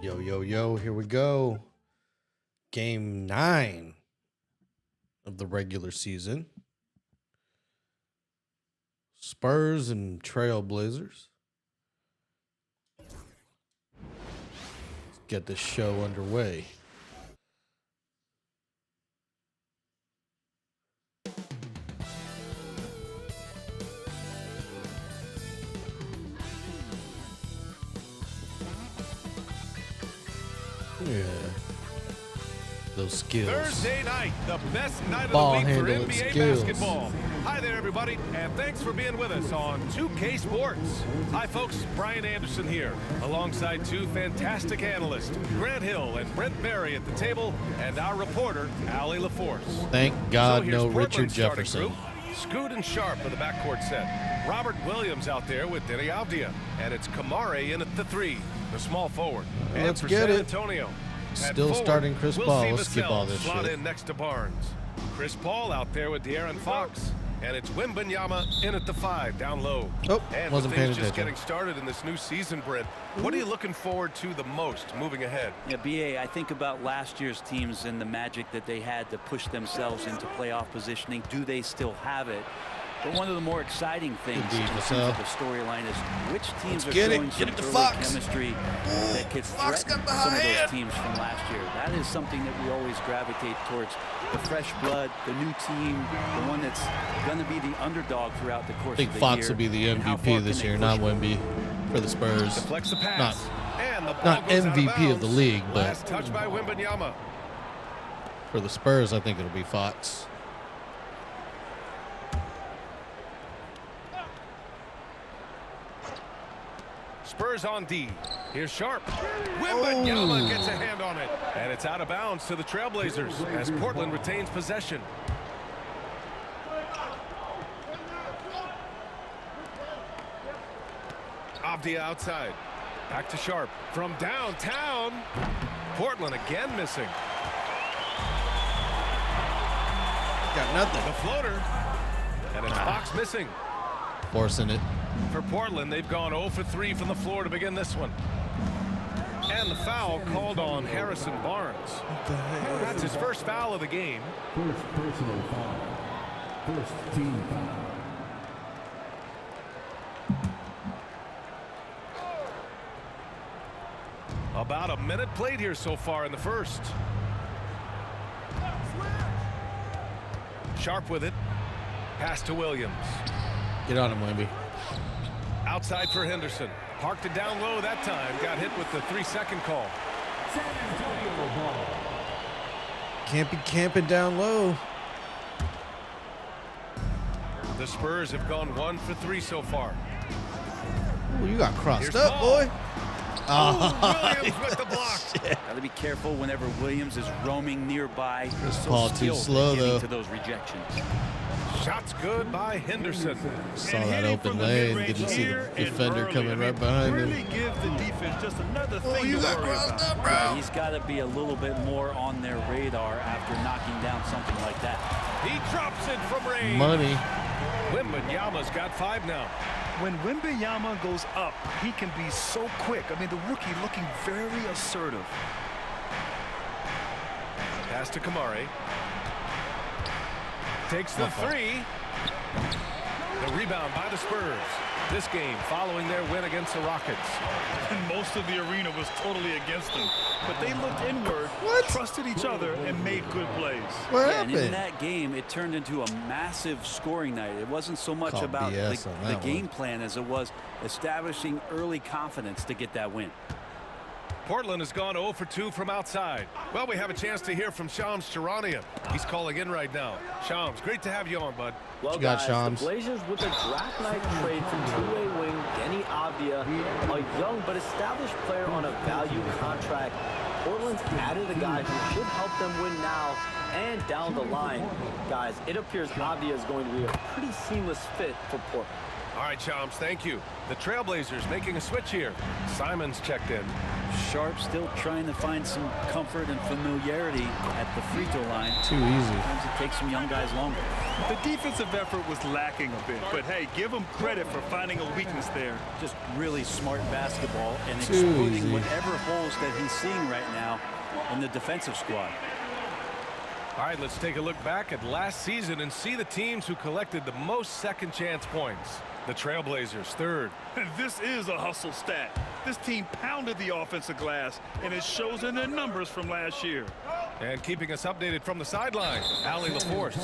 Yo, yo, yo, here we go. Game 9 of the regular season. Spurs and Trailblazers. Let's get this show underway. Yeah. Those skills. Thursday night, the best night Ball of the week for handling NBA skills. basketball. Hi there, everybody, and thanks for being with us on 2K Sports. Hi, folks. Brian Anderson here, alongside two fantastic analysts, Grant Hill and Brent Berry at the table, and our reporter, Allie LaForce. Thank God here's no Portland's Richard starting Jefferson. group. Scoot and Sharp for the backcourt set. Robert Williams out there with Denny Avdia. And it's Kamare in at the 3, the small forward. And Let's for get San it. Antonio, at Still forward, starting Chris we'll Paul. see Let's skip Vassell all this slot shit. in next to Barnes. Chris Paul out there with De'Aaron Fox. And it's Wembanyama in at the 5, down low. Oh, and wasn't with paying things just attention. getting started in this new season, Brent, what are you looking forward to the most moving ahead? Yeah, BA, I think about last year's teams and the magic that they had to push themselves into playoff positioning. Do they still have it? But one of the more exciting things in terms of the storyline is which teams are showing some early chemistry that could threaten some of those teams from last year. That is something that we always gravitate towards. The fresh blood, the new team, the one that's going to be the underdog throughout the course of the year. I think Fox will be the MVP this year, not Wemby for the Spurs. Deflects the pass. And the ball Not goes out MVP of the bounds. league, but Last touch by Wembanyama. for the Spurs, I think it'll be Fox. Spurs on D. Here's Sharp. Wembanyama gets a hand on it. And it's out of bounds to the Trailblazers as Portland retains possession. Avdia outside. Back to Sharp. From downtown. Portland again missing. Got nothing. The floater. And it's Fox missing. Forcing it. For Portland, they've gone 0 for 3 from the floor to begin this one. And the foul called on Harrison Barnes. That's his first foul of the game. First personal foul. First team foul. About a minute played here so far in the first. Sharp with it. Pass to Williams. Get on him, Wemby. Outside for Henderson. Parked it down low that time. Got hit with the 3-second call. San Antonio ball. Can't be camping down low. The Spurs have gone 1 for 3 so far. Ooh, you got crossed Here's up, Paul. boy. Williams with the block. Got to be careful whenever Williams is roaming nearby. Chris So Paul too skilled at slow, getting though. to those rejections. Shots good by Henderson. Saw that open lane. Didn't see the defender coming right behind him. Really give the defense just another thing You to got worry crossed about. up, bro. He's got to be a little bit more on their radar after knocking down something like that. He drops it from range. Money. Wembanyama's got 5 now. When Wembanyama goes up, he can be so quick. I mean, the rookie looking very assertive. Pass to Kamare. Takes the 3. The rebound by the Spurs. This game following their win against the Rockets. And most of the arena was totally against them. But they looked inward, trusted each other, and made good plays. What Yeah, and in happened? that game, it turned into a massive scoring night. It wasn't so much Call about BS on the that game one. plan as it was establishing early confidence to get that win. Portland has gone 0 for 2 from outside. Well, we have a chance to hear from Shams Charania. He's calling in right now. Shams, great to have you on, bud. Well, You got guys, Shams. the Blazers with a draft night trade from two-way wing Denny Avdia, a young but established player on a value contract. Portland's added a guy who should help them win now and down the line. Guys, it appears Avdia is going to be a pretty seamless fit for Portland. All right, Chomps, thank you. The Trailblazers making a switch here. Simons checked in. Sharp still trying to find some comfort and familiarity at the free throw line. Too easy. Sometimes it takes some young guys longer. The defensive effort was lacking a bit, but hey, give him credit for finding a weakness there. Just really smart basketball and Too exploiting easy. whatever holes that he's seeing right now in the defensive squad. All right, let's take a look back at last season and see the teams who collected the most second chance points. The Trailblazers, third. And this is a hustle stat. This team pounded the offensive glass, and it shows in their numbers from last year. And keeping us updated from the sideline, Allie LaForce.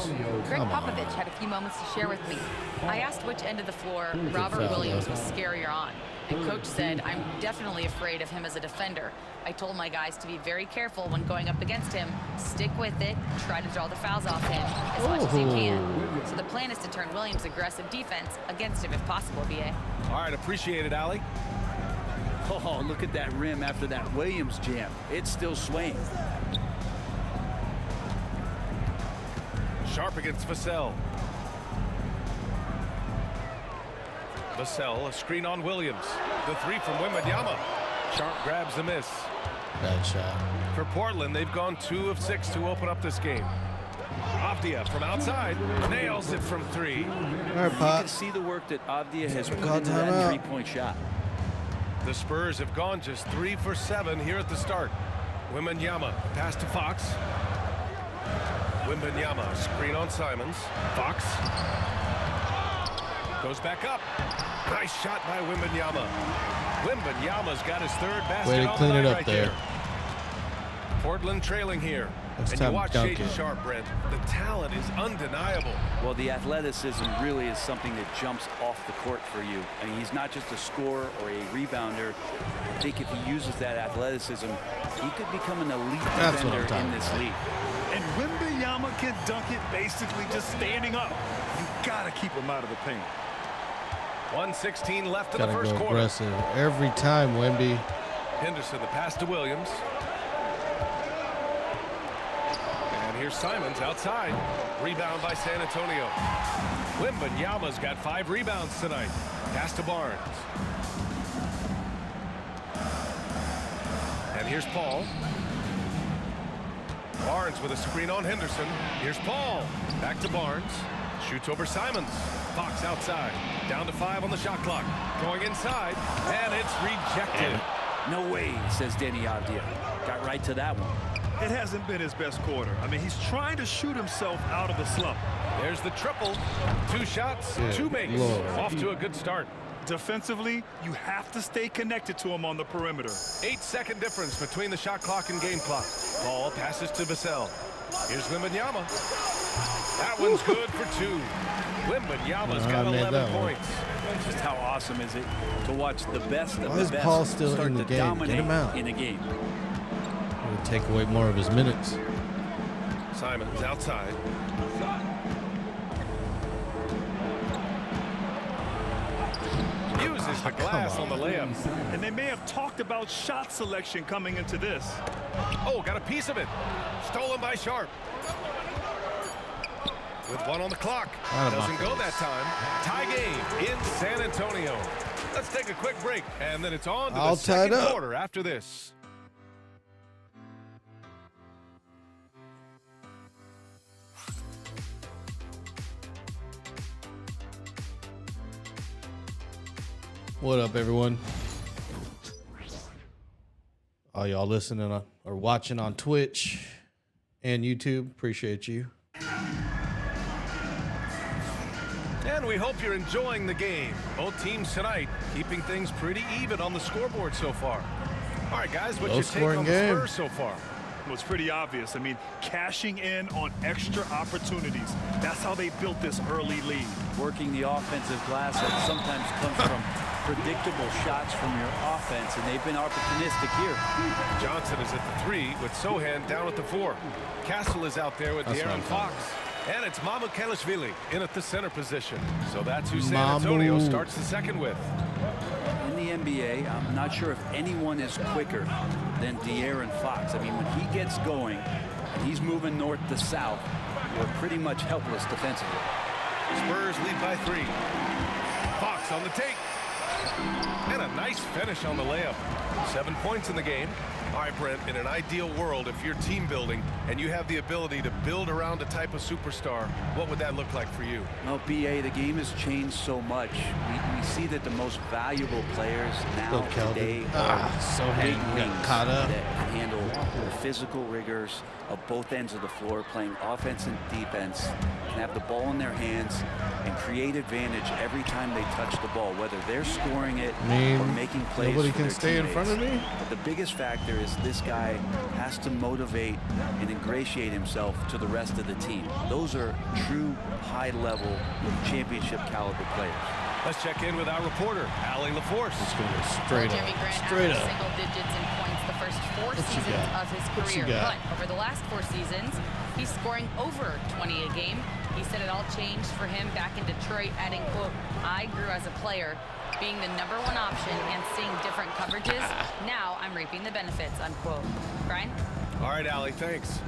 Greg Popovich had a few moments to share with me. I asked which end of the floor Robert Williams was scarier on. And coach said, I'm definitely afraid of him as a defender. I told my guys to be very careful when going up against him. Stick with it. Try to draw the fouls off him as much as you can. So the plan is to turn Williams' aggressive defense against him if possible, BA. All right, appreciate it, Allie. Oh, look at that rim after that Williams jam. It's still swaying. Sharp against Vassell. Vassell, a screen on Williams. The three from Wembanyama. Sharp grabs the miss. Bad shot. For Portland, they've gone 2 of 6 to open up this game. Avdia from outside nails it from 3. All right, You Pop. can see the work that Avdia has put Call into timeout. that three-point shot. The Spurs have gone just 3 for 7 here at the start. Wembanyama, pass to Fox. Wembanyama, screen on Simons. Fox goes back up. Nice shot by Wembanyama. Wembanyama's got his third basket Way to on clean the it night up right there. Portland trailing here. Next And you time, watch dunk Shaden it. Sharp, Brent. The talent is undeniable. Well, the athleticism really is something that jumps off the court for you. I mean, he's not just a scorer or a rebounder. I think if he uses that athleticism, he could become an elite That's what I'm defender talking in this about. league. And Wembanyama can dunk it basically just standing up. You gotta keep him out of the paint. 1:16 left in Gotta the first go quarter. aggressive every time, Wemby. Henderson, the pass to Williams. And here's Simons outside. Rebound by San Antonio. Wembanyama's got 5 rebounds tonight. Pass to Barnes. And here's Paul. Barnes with a screen on Henderson. Here's Paul. Back to Barnes. Shoots over Simons. Fox outside. Down to 5 on the shot clock. Going inside. And it's rejected. No way, says Danny Avdia. Got right to that one. It hasn't been his best quarter. I mean, he's trying to shoot himself out of the slump. There's the triple. 2 shots, Good 2 makes. Lord. Off to a good start. Defensively, you have to stay connected to him on the perimeter. 8-second difference between the shot clock and game clock. Ball passes to Vassell. Here's Wembanyama. That one's good for 2. Wembanyama's got I made 11 that one. points. Just how awesome is it to watch the best of Why the is best Paul still start in the to game? Get dominate him out. in a game. Gonna take away more of his minutes. Simons outside. Uses the glass on the layup. And they may have talked about shot selection coming into this. Oh, got a piece of it. Stolen by Sharp. With 1 on the clock. Out of Doesn't my go face. that time. Tie game in San Antonio. Let's take a quick break, and then it's on to All the second tied up. quarter after this. What up, everyone? All y'all listening on, or watching on Twitch and YouTube, appreciate you. And we hope you're enjoying the game. Both teams tonight keeping things pretty even on the scoreboard so far. All right, guys, what's your take Low-scoring on the game. Spurs so far? Well, it's pretty obvious. I mean, cashing in on extra opportunities. That's how they built this early lead. Working the offensive glass that sometimes comes from predictable shots from your offense, and they've been opportunistic here. Johnson is at the 3 with Sohan down at the 4. Castle is out there with That's De'Aaron what I'm Fox. And it's Mamu Kelishvili in at the center position. So that's who San Mamu. Antonio starts the second with. In the NBA, I'm not sure if anyone is quicker than De'Aaron Fox. I mean, when he gets going, and he's moving north to south, you're pretty much helpless defensively. Spurs lead by 3. Fox on the take. And a nice finish on the layup. 7 points in the game. All right, Brent, in an ideal world, if you're team building and you have the ability to build around a type of superstar, what would that look like for you? Well, BA, the game has changed so much. We see that the most valuable players now today are so big hanging, wings caught up. that handle the physical rigors of both ends of the floor, playing offense and defense, can have the ball in their hands and create advantage every time they touch the ball, whether they're scoring it or making plays. Nobody for can their stay in front of me. But the biggest factor is this guy has to motivate and ingratiate himself to the rest of the team. Those are true high-level championship caliber players. Let's check in with our reporter, Allie LaForce. Straight Jeremy up. Grant Straight averaged up. single digits in points the first 4 seasons of his career. But over the last 4 seasons, he's scoring over 20 a game. He said it all changed for him back in Detroit, adding, quote, "I grew as a player, being the #1 option and seeing different coverages. Now I'm reaping the benefits," unquote. Brian? All right, Allie, thanks.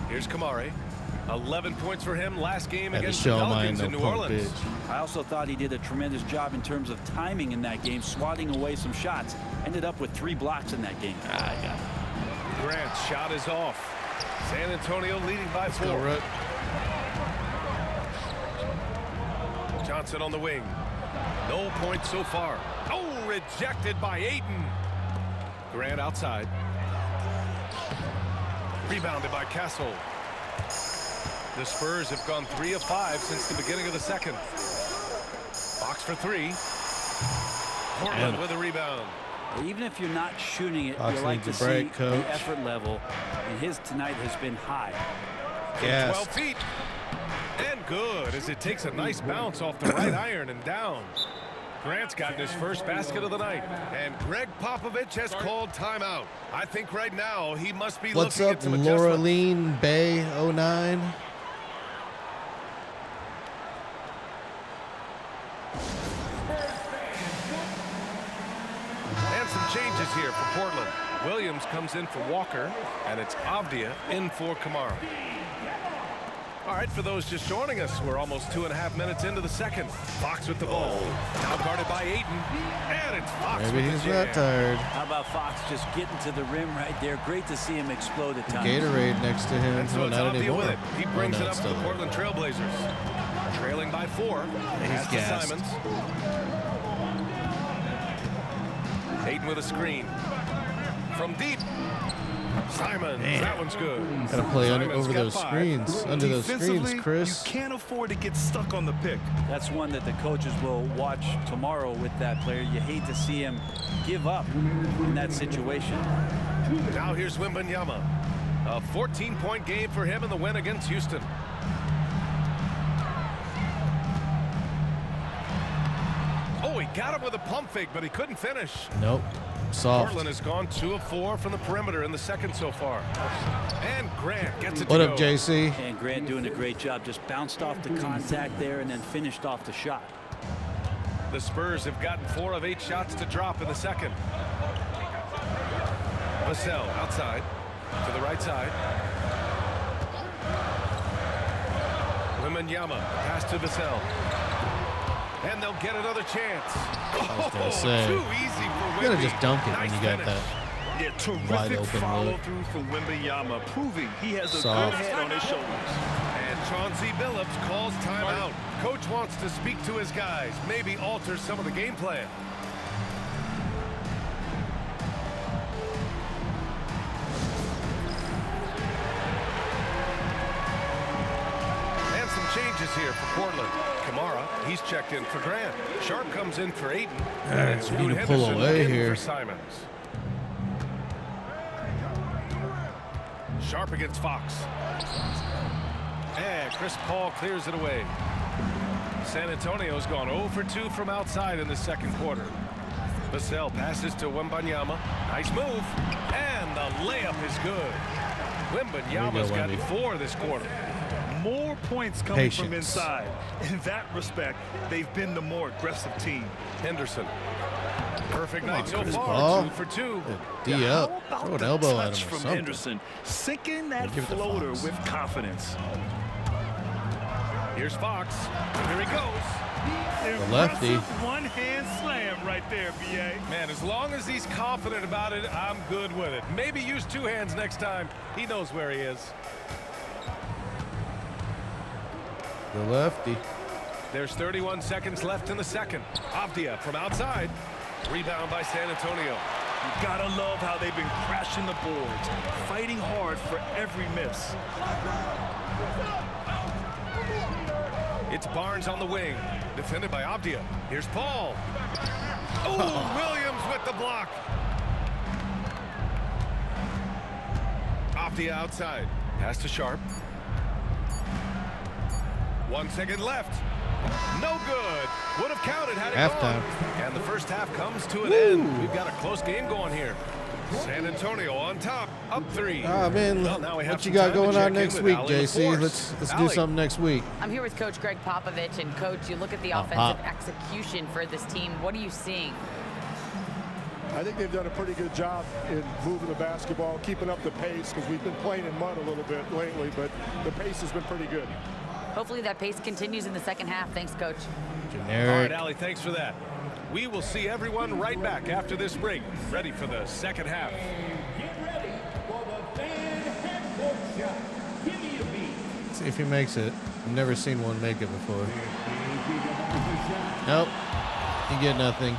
Here's Kamari. 11 points for him last game against the show Pelicans mine, in no New punk Orleans. bitch. I also thought he did a tremendous job in terms of timing in that game, swatting away some shots. Ended up with 3 blocks in that game. Grant's shot is off. San Antonio leading by 4. Johnson on the wing. No points so far. Oh, rejected by Ayton. Grant outside. Rebounded by Castle. The Spurs have gone 3 of 5 since the beginning of the second. Fox for 3. Portland with a rebound. Even if you're not shooting it, Fox you like to needs a break, see coach. the effort level, and his tonight has been high. From 12 feet. And good as it takes a nice bounce off the right iron and down. Grant's gotten his first basket of the night, and Greg Popovich has called timeout. I think right now he must be What's looking up, at some adjustments. Laureline Bay 09? And some changes here for Portland. Williams comes in for Walker, and it's Avdia in for Kamara. All right, for those just joining us, we're almost 2.5 minutes into the second. Fox with the ball. Now guarded by Ayton. And it's Fox Maybe with he's the jam. not tired. How about Fox just getting to the rim right there? Great to see him explode at times. Gatorade next to him. And so No, it's not Avdia anymore. with it. He brings no, it up it's to the still Portland Trailblazers. Trailing by 4. Pass to gassed. Simons. Ayton with a screen. From deep. Simons. That one's good. Gotta play Simons over got those 5. screens. Under those screens, Defensively, Chris. you can't afford to get stuck on the pick. That's one that the coaches will watch tomorrow with that player. You hate to see him give up in that situation. Now here's Wembanyama. A 14-point game for him in the win against Houston. Oh, he got him with a pump fake, but he couldn't finish. Nope. Soft. Portland has gone 2 of 4 from the perimeter in the second so far. And Grant gets it What to up, go. JC? And Grant doing a great job. Just bounced off the contact there and then finished off the shot. The Spurs have gotten 4 of 8 shots to drop in the second. Vassell outside to the right side. Wembanyama pass to Vassell. And they'll get another chance. I was gonna say, too easy for Wemby. You gotta just dunk it Nice when you got finish. that. Yeah, Wide terrific open follow look. through from Wembanyama, proving he has a Soft. good head on his shoulders. And Chauncey Billups calls timeout. Coach wants to speak to his guys, maybe alter some of the game plan. And some changes here for Portland. Kamara, he's checked in for Grant. Sharp comes in for Ayton. And it's we need Scoot to pull Henderson away in here. for Simons. Sharp against Fox. And Chris Paul clears it away. San Antonio's gone 0 for 2 from outside in the second quarter. Vassell passes to Wembanyama. Nice move. And the layup is good. Wembanyama's gotten 4 this quarter. More points coming from Patience. inside. In that respect, they've been the more aggressive team. Henderson. Perfect night so Chris far. Paul. 2 for 2. D How up. about Throw an the elbow at touch him or from something. Henderson, sinking that Give it to floater Fox. with confidence. Here's Fox. Here he goes. Impressive lefty. one-hand slam right there, B.A. Man, as long as he's confident about it, I'm good with it. Maybe use two hands next time. He knows where he is. The lefty. There's 31 seconds left in the second. Avdia from outside. Rebound by San Antonio. You gotta love how they've been crashing the boards, fighting hard for every miss. It's Barnes on the wing, defended by Avdia. Here's Paul. Oh, Williams with the block. Avdia outside. Pass to Sharp. 1 second left. No good. Would have counted had it Halftime. gone. And the first half comes to an end. We've got a close game going here. San Antonio on top, up 3. Ah, man, Well, now we have what you some got time to going check on in next with week, Allie JC? LaForce. Let's do Allie. something next week. I'm here with Coach Greg Popovich, and Coach, you look at the Pop. offensive execution for this team. What are you seeing? I think they've done a pretty good job in moving the basketball, keeping up the pace, because we've been playing in mud a little bit lately, but the pace has been pretty good. Hopefully that pace continues in the second half. Thanks, Coach. All right, Generic. Allie, thanks for that. We will see everyone right back after this break, ready for the second half. See if he makes it. I've never seen one make it before. Nope. You get nothing.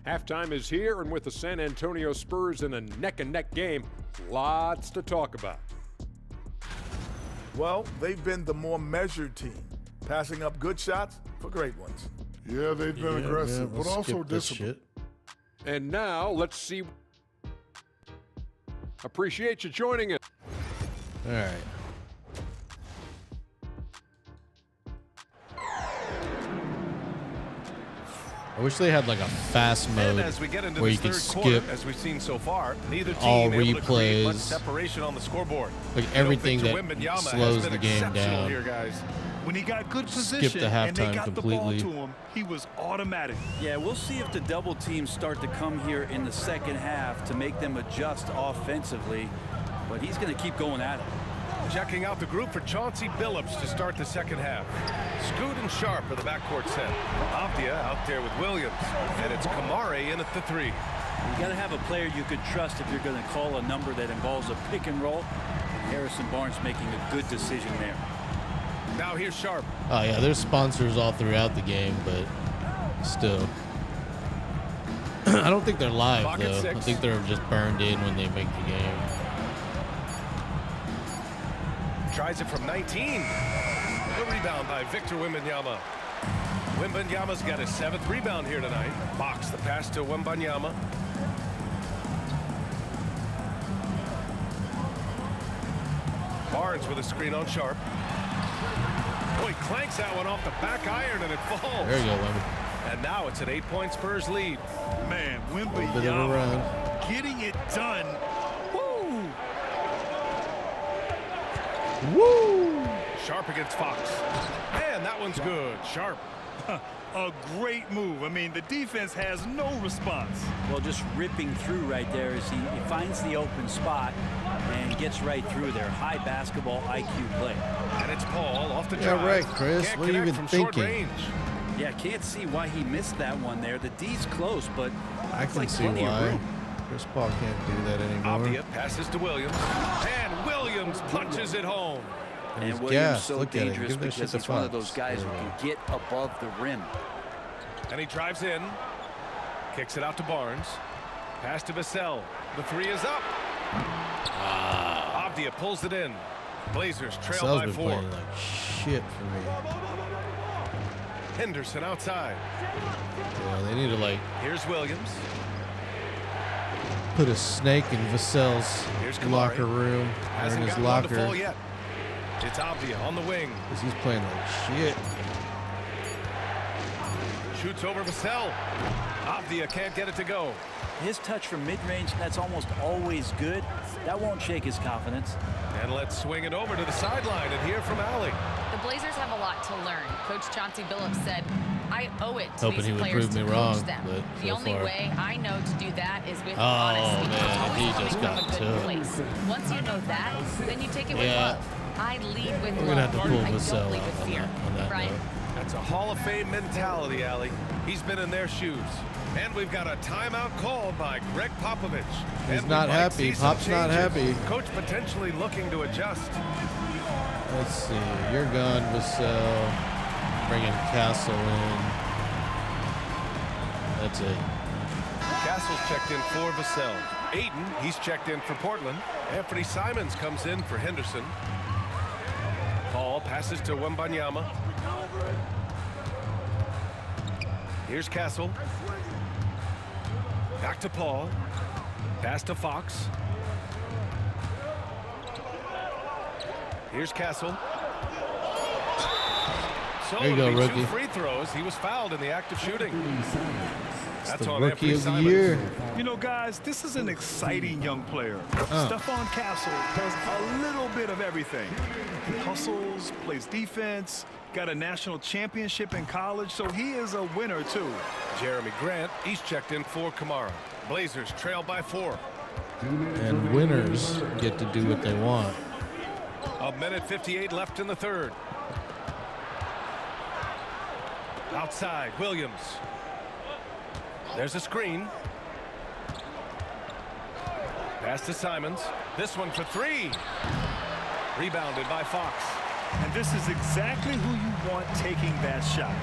Halftime is here, and with the San Antonio Spurs in a neck-and-neck game, lots to talk about. Well, they've been the more measured team, passing up good shots for great ones. Yeah, they've been aggressive, we'll but also skip this disciplined. shit. And now, let's see. Appreciate you joining us. All right. I wish they had like a fast And mode as we get into where you this could third quarter, skip as we've seen so far, neither team all able to create much replays. separation on the scoreboard. like You know, everything Victor that Wembanyama has slows been the game exceptional down. here, guys. When he got good Skip position the and they halftime got completely. the ball to him, he was automatic. Yeah, we'll see if the double teams start to come here in the second half to make them adjust offensively. But he's going to keep going at it. Checking out the group for Chauncey Billups to start the second half. Scoot and Sharp are the backcourt set. Avdia out there with Williams. And it's Kamare in at the 3. You got to have a player you could trust if you're going to call a number that involves a pick and roll. Harrison Barnes making a good decision there. Now here's Sharp. Oh yeah, there's sponsors all throughout the game, but still. I don't think they're live Clock at though. 6. I think they're just burned in when they make the game. Tries it from 19. The rebound by Victor Wembanyama. Wembanyama's got his 7th rebound here tonight. Box the pass to Wembanyama. Barnes with a screen on Sharp. Boy, clanks that one off the back iron and it falls. There you go, Wemby. And now it's an 8-point Spurs lead. Man, Bit of a Wembanyama run. getting it done. Woo! Woo! Sharp against Fox. And that one's good. Sharp. A great move. I mean, the defense has no response. Well, just ripping through right there as he finds the open spot and gets right through there. High basketball IQ play. And it's Paul off the Yeah, drive. right, Chris. Can't What are you connect even from short thinking? range. Yeah, can't see why he missed that one there. The D's close, but I it's can like see plenty of why. room. Chris Paul can't do that anymore. Avdia passes to Williams. And Williams punches it home. And And he's Williams gassed. so Look at him. dangerous Give that shit because to he's one of Fox. those guys who There we can get above the rim. And he drives in. Kicks it out to Barnes. Pass to Vassell. The 3 is up. Avdia pulls it in. Blazers trail Vassell's by been 4. playing like shit for me. Henderson outside. Yeah, they need to like Here's Williams. put a snake in Vassell's Here's Kamari. locker room or in Hasn't his gotten one to locker fall yet. It's Avdia on the wing. because he's playing like shit. Shoots over Vassell. Avdia can't get it to go. His touch from mid-range, that's almost always good. That won't shake his confidence. And let's swing it over to the sideline and hear from Allie. The Blazers have a lot to learn. Coach Chauncey Billups said, I owe it to Hoping these he would players prove to me coach wrong, them. but The so only far. way I know to do that is with Oh, honesty. man, Always he coming just from got a good to it. place. Once you know that, then you take it with Yeah. love. I lead with We're love. gonna have to pull I Vassell don't lead out with on fear. that Brian? note. That's a Hall of Fame mentality, Allie. He's been in their shoes. And we've got a timeout called by Greg Popovich. He's And we not might happy. see some Pop's not changes. happy. Coach potentially looking to adjust. Let's see. You're gone, Vassell. Bringing Castle in. That's it. Castle's checked in for Vassell. Aiden, he's checked in for Portland. Anthony Simons comes in for Henderson. Paul passes to Wembanyama. Here's Castle. Back to Paul. Pass to Fox. Here's Castle. So There you go, it'll be rookie. 2 free throws. He was fouled in the act of shooting. That's the on rookie Anthony of the Simons. year. You know, guys, this is an exciting young player. Stephon Castle does a little bit of everything. He hustles, plays defense, got a national championship in college, so he is a winner, too. Jeremy Grant, he's checked in for Kamara. Blazers trail by 4. And winners get to do what they want. 1:58 left in the third. Outside, Williams. There's a screen. Pass to Simons. This one for 3. Rebounded by Fox. And this is exactly who you want taking that shot.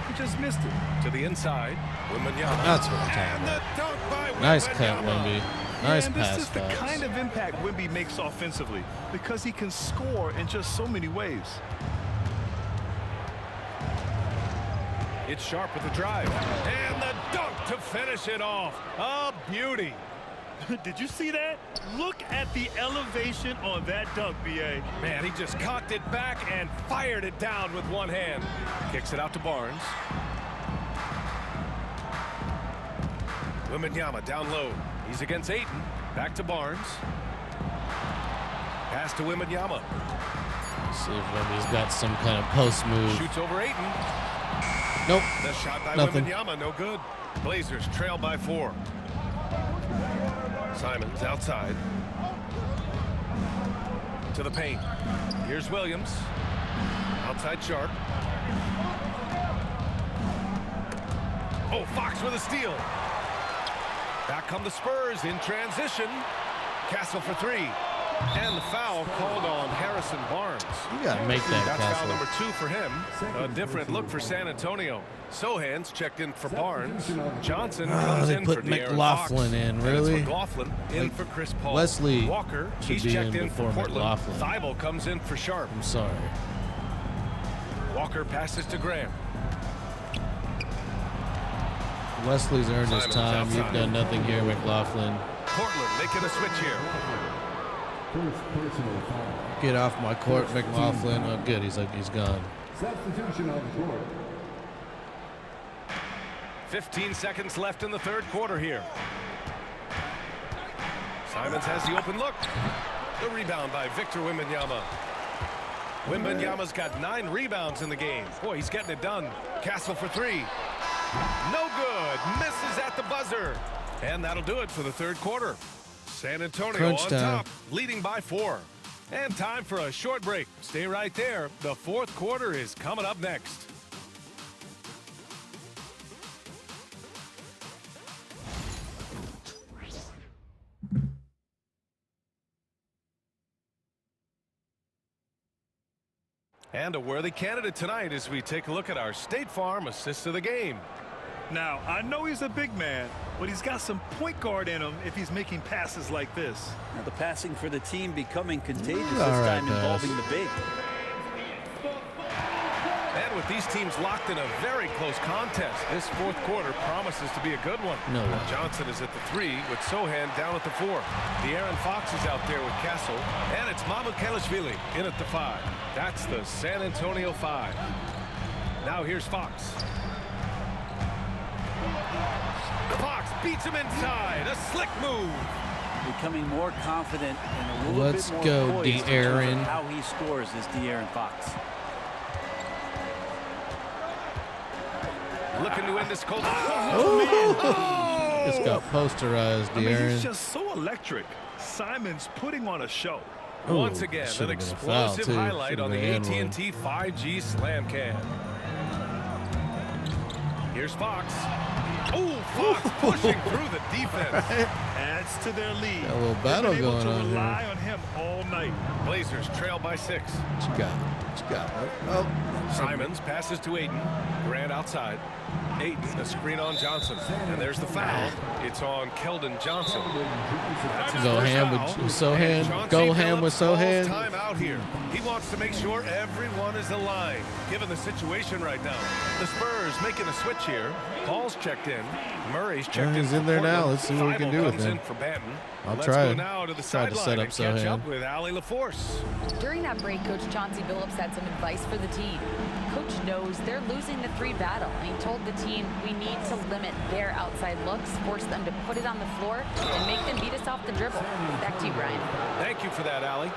He just missed it. To the inside, Wembanyama. That's what I'm talking And about. the dunk by Nice cut, Wembanyama. Wemby. Nice and pass, this is the Fox. kind of impact Wemby makes offensively because he can score in just so many ways. It's Sharp with the drive. And the dunk to finish it off. A beauty. Did you see that? Look at the elevation on that dunk, B.A. Man, he just cocked it back and fired it down with one hand. Kicks it out to Barnes. Wembanyama down low. He's against Ayton. Back to Barnes. Pass to Wembanyama. See if Wemby's got some kind of post move. Shoots over Ayton. Nope. The shot by Nothing. Wembanyama, no good. Blazers trail by 4. Simons outside. To the paint. Here's Williams. Outside Sharp. Oh, Fox with a steal. Back come the Spurs in transition. Castle for 3. And the foul called on Harrison Barnes. You got to make that, That's foul Castle. number 2 for him. A different look for San Antonio. Sohan's checked in for Barnes. Johnson comes they in put for De'Aaron McLaughlin Fox. in, And really? it's McLaughlin in Like, for Chris Paul. Wesley Walker, should he's be checked in in for before Portland. McLaughlin. Thibault comes in for Sharp. I'm sorry. Walker passes to Graham. Wesley's earned his Simons time. You've outside. done nothing here, McLaughlin. Portland making a switch here. First personal foul. Get off my court, McLaughlin. Oh, good. He's gone. Substitution on the court. 15 seconds left in the third quarter here. Simons has the open look. The rebound by Victor Wembanyama. Wembanyama's got 9 rebounds in the game. Boy, he's getting it done. Castle for 3. No good. Misses at the buzzer. And that'll do it for the third quarter. San Antonio Crunch on time. top, leading by 4. And time for a short break. Stay right there. The fourth quarter is coming up next. And a worthy candidate tonight as we take a look at our State Farm assist of the game. Now, I know he's a big man, but he's got some point guard in him if he's making passes like this. Now the passing for the team becoming contagious this All right, time involving guys. the big. And with these teams locked in a very close contest, this fourth quarter promises to be a good one. No way. Johnson is at the 3 with Sohan down at the 4. De'Aaron Fox is out there with Castle. And it's Mamukelashvili in at the 5. That's the San Antonio 5. Now here's Fox. Fox beats him inside. A slick move. Becoming more confident and a little Let's bit more go, poised in terms of De'Aaron. how he scores is De'Aaron Fox. Looking to end this cold. Just got posterized, De'Aaron. He's just so electric. Simon's putting on a show. Once again, an explosive highlight on the AT&T 5G Slam Cam. Here's Fox. Oh, Fox pushing through the defense. Adds to their lead. Got a little battle going on rely here. on him all night. Blazers trail by 6. What you got? What you got? Oh. Simons passes to Aiden. Grant outside. Aiden, a screen on Johnson. And there's the foul. It's on Keldon Johnson. Go ham with Sohan. Go ham with Sohan. Time out here. He wants to make sure everyone is aligned, given the situation right now. The Spurs making a switch here. Paul's checked in. Murray's checked in. He's in there now. Let's see what we can do with him. I'll try it. Try to set up catch Sohan. up with Allie LaForce. During that break, Coach Chauncey Billups had some advice for the team. Coach knows they're losing the 3 battle, and he told the team, we need to limit their outside looks, force them to put it on the floor, and make them beat us off the dribble. Back to you, Brian. Thank you for that, Allie.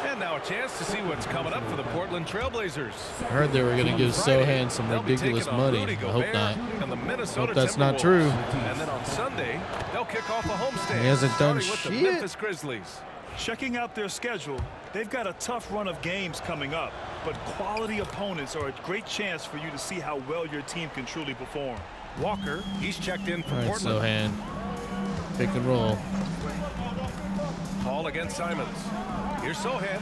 And now a chance to see what's coming up for the Portland Trailblazers. I heard they were going to give Sohan some ridiculous money. I hope not. Hope that's not true. And then on Sunday, they'll kick off a homestand. He hasn't done with the shit. Memphis Grizzlies. Checking out their schedule, they've got a tough run of games coming up, but quality opponents are a great chance for you to see how well your team can truly perform. Walker, he's checked in for All right, Portland. Sohan. Pick and roll. Paul against Simons. Here's Sohan.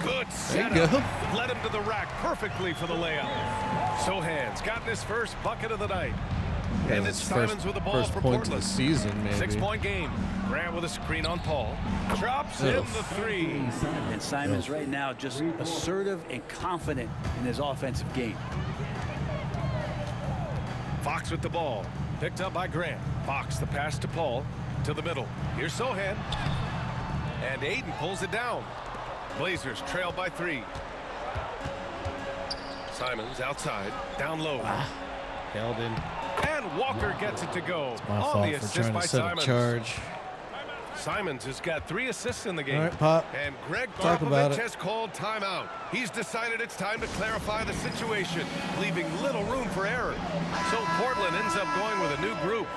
Good There you setup. go. Led him to the rack perfectly for the layup. Sohan's gotten his first bucket of the night. Yeah, And his it's Simons with the ball first for point of Portland. the season, maybe. 6-point game. Grant with a screen on Paul. Drops in the 3. And Simons right now just assertive and confident in his offensive game. Fox with the ball. Picked up by Grant. Fox the pass to Paul. To the middle. Here's Sohan. And Aiden pulls it down. Blazers trail by 3. Simons outside. Down low. Keldon. And Walker gets it to go. My On fault the for assist trying by to set Simons. a charge. Simons has got 3 assists in the game. All right, Pop. And Greg Talk about Popovich it. has called timeout. He's decided it's time to clarify the situation, leaving little room for error. So Portland ends up going with a new group.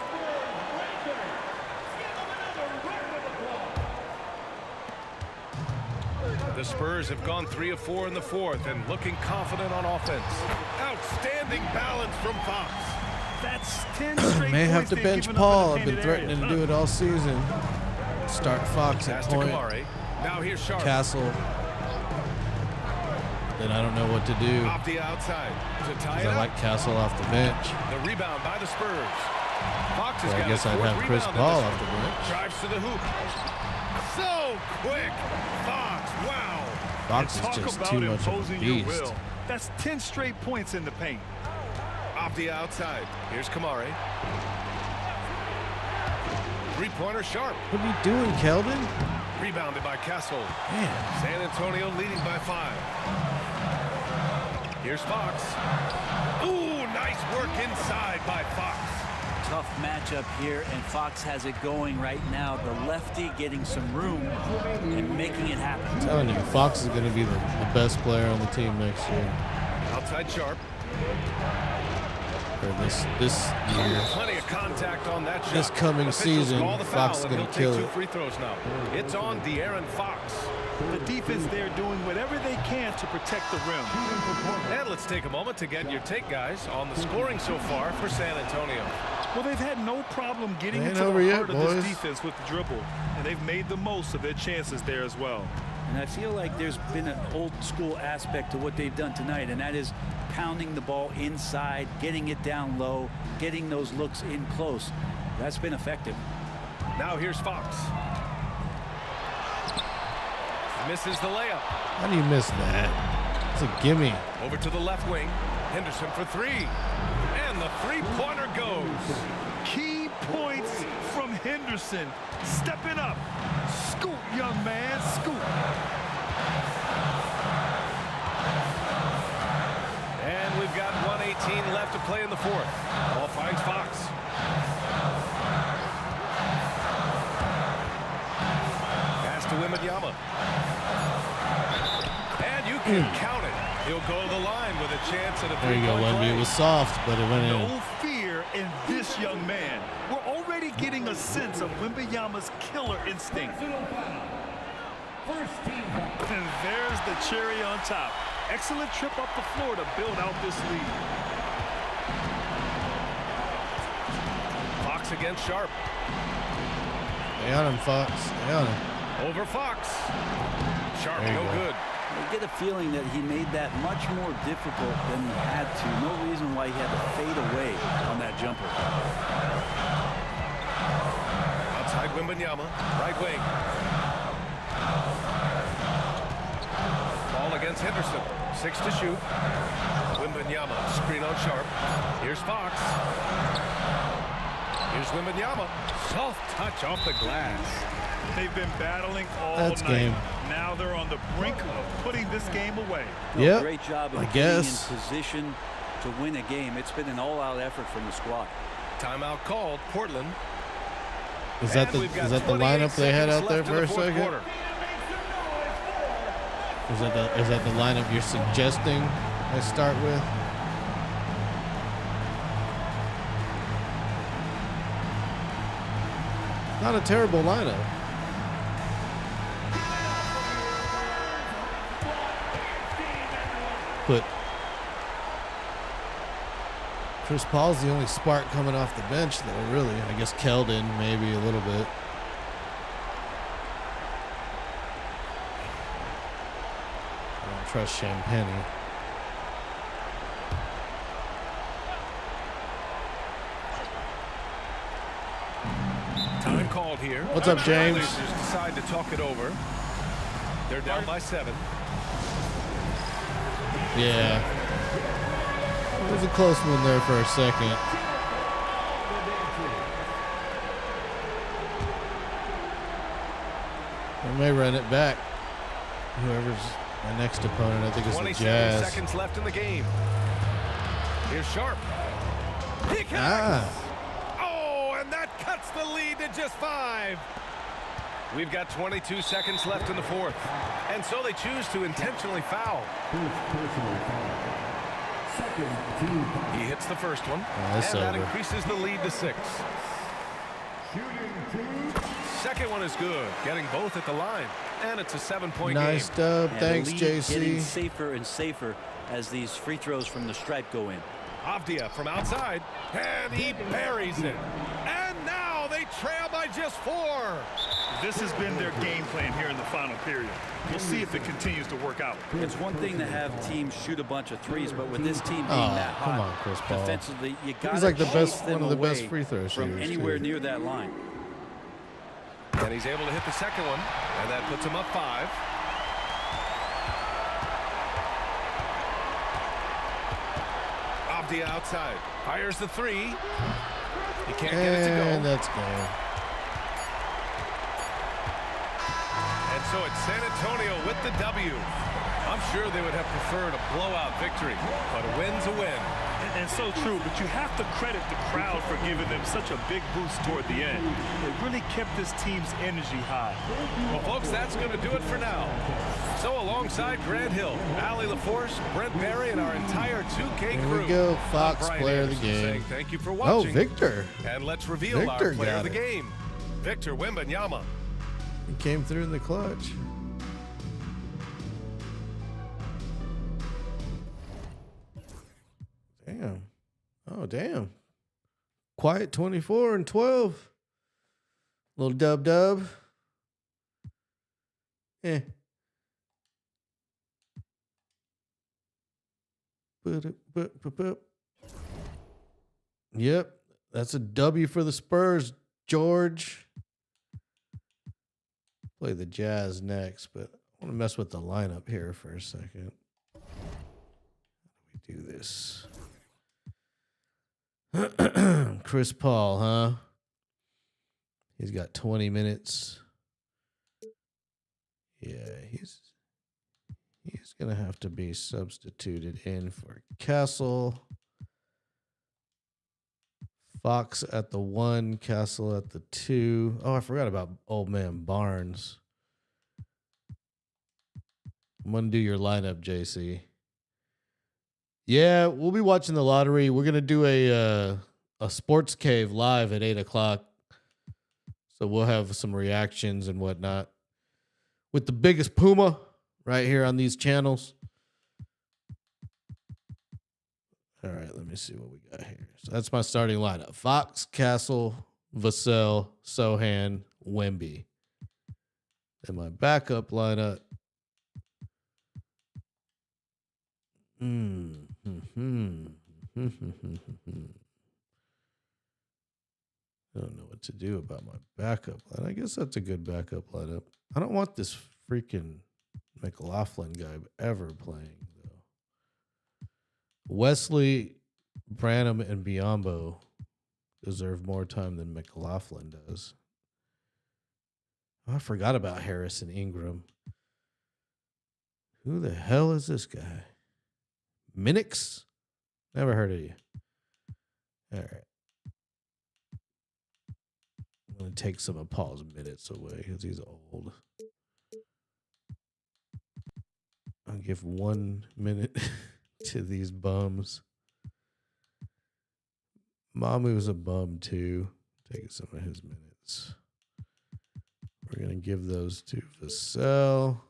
The Spurs have gone 3 of 4 in the 4th and looking confident on offense. Outstanding balance from Fox. That's 10 straight May have points to they've bench given up in Paul. the I've been painted threatening area. to do it all season. Start Fox at Pass to point. Kamari. Now here's Sharp. Castle. Then I don't know what to do. Off the outside to tie 'Cause it I up. like Castle off the bench. The rebound by the Spurs. Fox has So I got guess his I'd 4th have Chris rebound in Paul this off the one. bench. Drives to the hoop. So quick. Fox, wow. Fox is Talk just about too much of a imposing your beast. will. That's 10 straight points in the paint. Off the outside. Here's Kamari. 3-pointer Sharp. What are you doing, Keldon? Rebounded by Castle. Man. San Antonio leading by 5. Here's Fox. Ooh, nice work inside by Fox. Tough matchup here, and Fox has it going right now. The lefty getting some room and making it happen. I'm telling you, Fox is going to be the best player on the team next year. Outside Sharp. Or this year. Plenty of contact on that shot. This coming Officials season, call the foul, Fox is and gonna he'll kill take 2 it. free throws now. It's on De'Aaron Fox. The defense there doing whatever they can to protect the rim. And let's take a moment to get your take, guys, on the scoring so far for San Antonio. Well, they've had no problem getting Ain't into over the yet, heart of boys. this defense with the dribble, and they've made the most of their chances there as well. And I feel like there's been an old school aspect to what they've done tonight, and that is pounding the ball inside, getting it down low, getting those looks in close. That's been effective. Now here's Fox. Misses the layup. How do you miss that? It's a gimme. Over to the left wing. Henderson for 3. And the 3-pointer goes. Key points from Henderson. Stepping up. Scoop, young man, scoop. And we've got 1:18 left to play in the 4th. Ball finds Fox. Pass to Wembanyama. And you can count it. He'll go to the line with a chance at a There you go, Wemby. It was soft, but it went in. No fear in this young man. We're already getting a sense of Wembanyama's killer instinct. And there's the cherry on top. Excellent trip up the floor to build out this lead. Fox against Sharp. Stay on him, Fox. Stay on him. Over Fox. Sharp, no good. I get a feeling that he made that much more difficult than he had to. No reason why he had to fade away on that jumper. Outside Wembanyama, right wing. Ball against Henderson. 6 to shoot. Wembanyama, screen on Sharp. Here's Fox. Here's Wembanyama. Soft touch off the glass. They've been battling all That's night. game. Now they're on the brink of putting this game away. Yep. Great job of getting in position to win a game. It's been an all-out effort from the squad. Timeout called. Portland. Is that the lineup they had out there for a second? Quarter. Is that the lineup you're suggesting I start with? Not a terrible lineup. But Chris Paul's the only spark coming off the bench, though, really. I guess Keldon, maybe a little bit. I don't trust Champagne. Time called here. What's up, James? Blazers decide to talk it over. They're down by 7. Yeah. It was a close one there for a second. They may run it back. Whoever's my next opponent, I think, is the Jazz. 27 seconds left in the game. Here's Sharp. He connects. Oh, and that cuts the lead to just 5. We've got 22 seconds left in the fourth. And so they choose to intentionally foul. He hits the first one. And that increases the lead to 6. Second one is good. Getting both at the line. And it's a 7-point game. Nice dub. Thanks, JC. Getting safer and safer as these free throws from the stripe go in. Avdia from outside. And he buries it. And now they trail by just 4. This has been their game plan here in the final period. We'll see if it continues to work out. It's one thing to have teams shoot a bunch of threes, but with this team being that hot, come on, Chris Paul. defensively, you got to He's like the chase best, them one of the away best free throw from shooters anywhere too. near that line. And he's able to hit the second one, and that puts him up 5. Avdia outside, fires the 3. He can't get it to go. And that's good. And so it's San Antonio with the W. I'm sure they would have preferred a blowout victory, but a win's a win. And so true, but you have to credit the crowd for giving them such a big boost toward the end. It really kept this team's energy high. Well, folks, that's going to do it for now. So alongside Grant Hill, Allie LaForce, Brent Barry, and our entire 2K crew. Here we go, Fox, Brian player of the Anderson game. saying thank you for watching. Oh, Victor. And let's reveal Victor our player got of the it. game, Victor Wembanyama. He came through in the clutch. Damn. Oh, damn. Quiet 24 and 12. Little dub. Eh. Yep. That's a W for the Spurs, George. Play the Jazz next, but I want to mess with the lineup here for a second. How do we do this? Chris Paul, huh? He's got 20 minutes. Yeah, he's going to have to be substituted in for Castle. Fox at the 1, Castle at the 2. Oh, I forgot about old man Barnes. I'm going to do your lineup, JC. Yeah, we'll be watching the lottery. We're gonna do a sports cave live at 8:00. So we'll have some reactions and whatnot with the biggest Puma right here on these channels. All right, let me see what we got here. So that's my starting lineup: Fox, Castle, Vassell, Sohan, Wemby. And my backup lineup. I don't know what to do about my backup line. I guess that's a good backup lineup. I don't want this freaking McLaughlin guy ever playing, though. Wesley, Branham, and Biyombo deserve more time than McLaughlin does. Oh, I forgot about Harrison Ingram. Who the hell is this guy? Minix? Never heard of you. All right. I'm going to take some of Paul's minutes away because he's old. I'll give 1 minute to these bums. Mamu's a bum too. Taking some of his minutes. We're going to give those to Vassell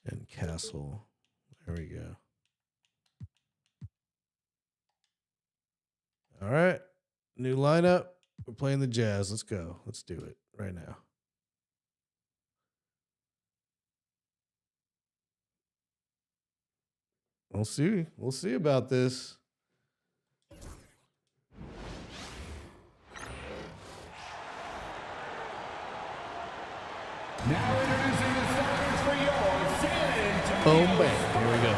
and Castle. There we go. All right. New lineup. We're playing the Jazz. Let's go. Let's do it right now. We'll see. We'll see about this. Now introducing the starters for your San Antonio Boom, bam. Here we go.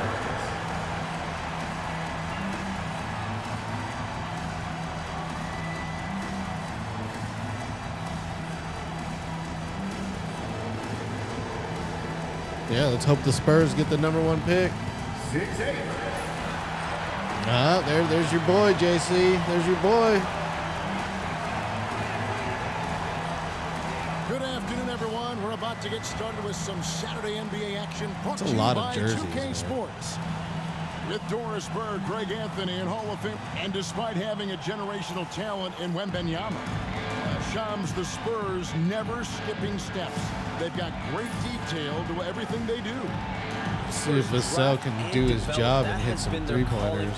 Yeah, let's hope the Spurs get the #1 pick. 6'8". There's your boy, JC. There's your boy. Good afternoon, everyone. We're about to get started with some Saturday NBA action. That's a lot of jerseys. 2K man. Sports. With Doris Berg, Greg Anthony, and Hall of Fame. And despite having a generational talent in Wembanyama, Shams, the Spurs never skipping steps. They've got great detail to everything they do. See if Vassell can do his job and hit some three-pointers.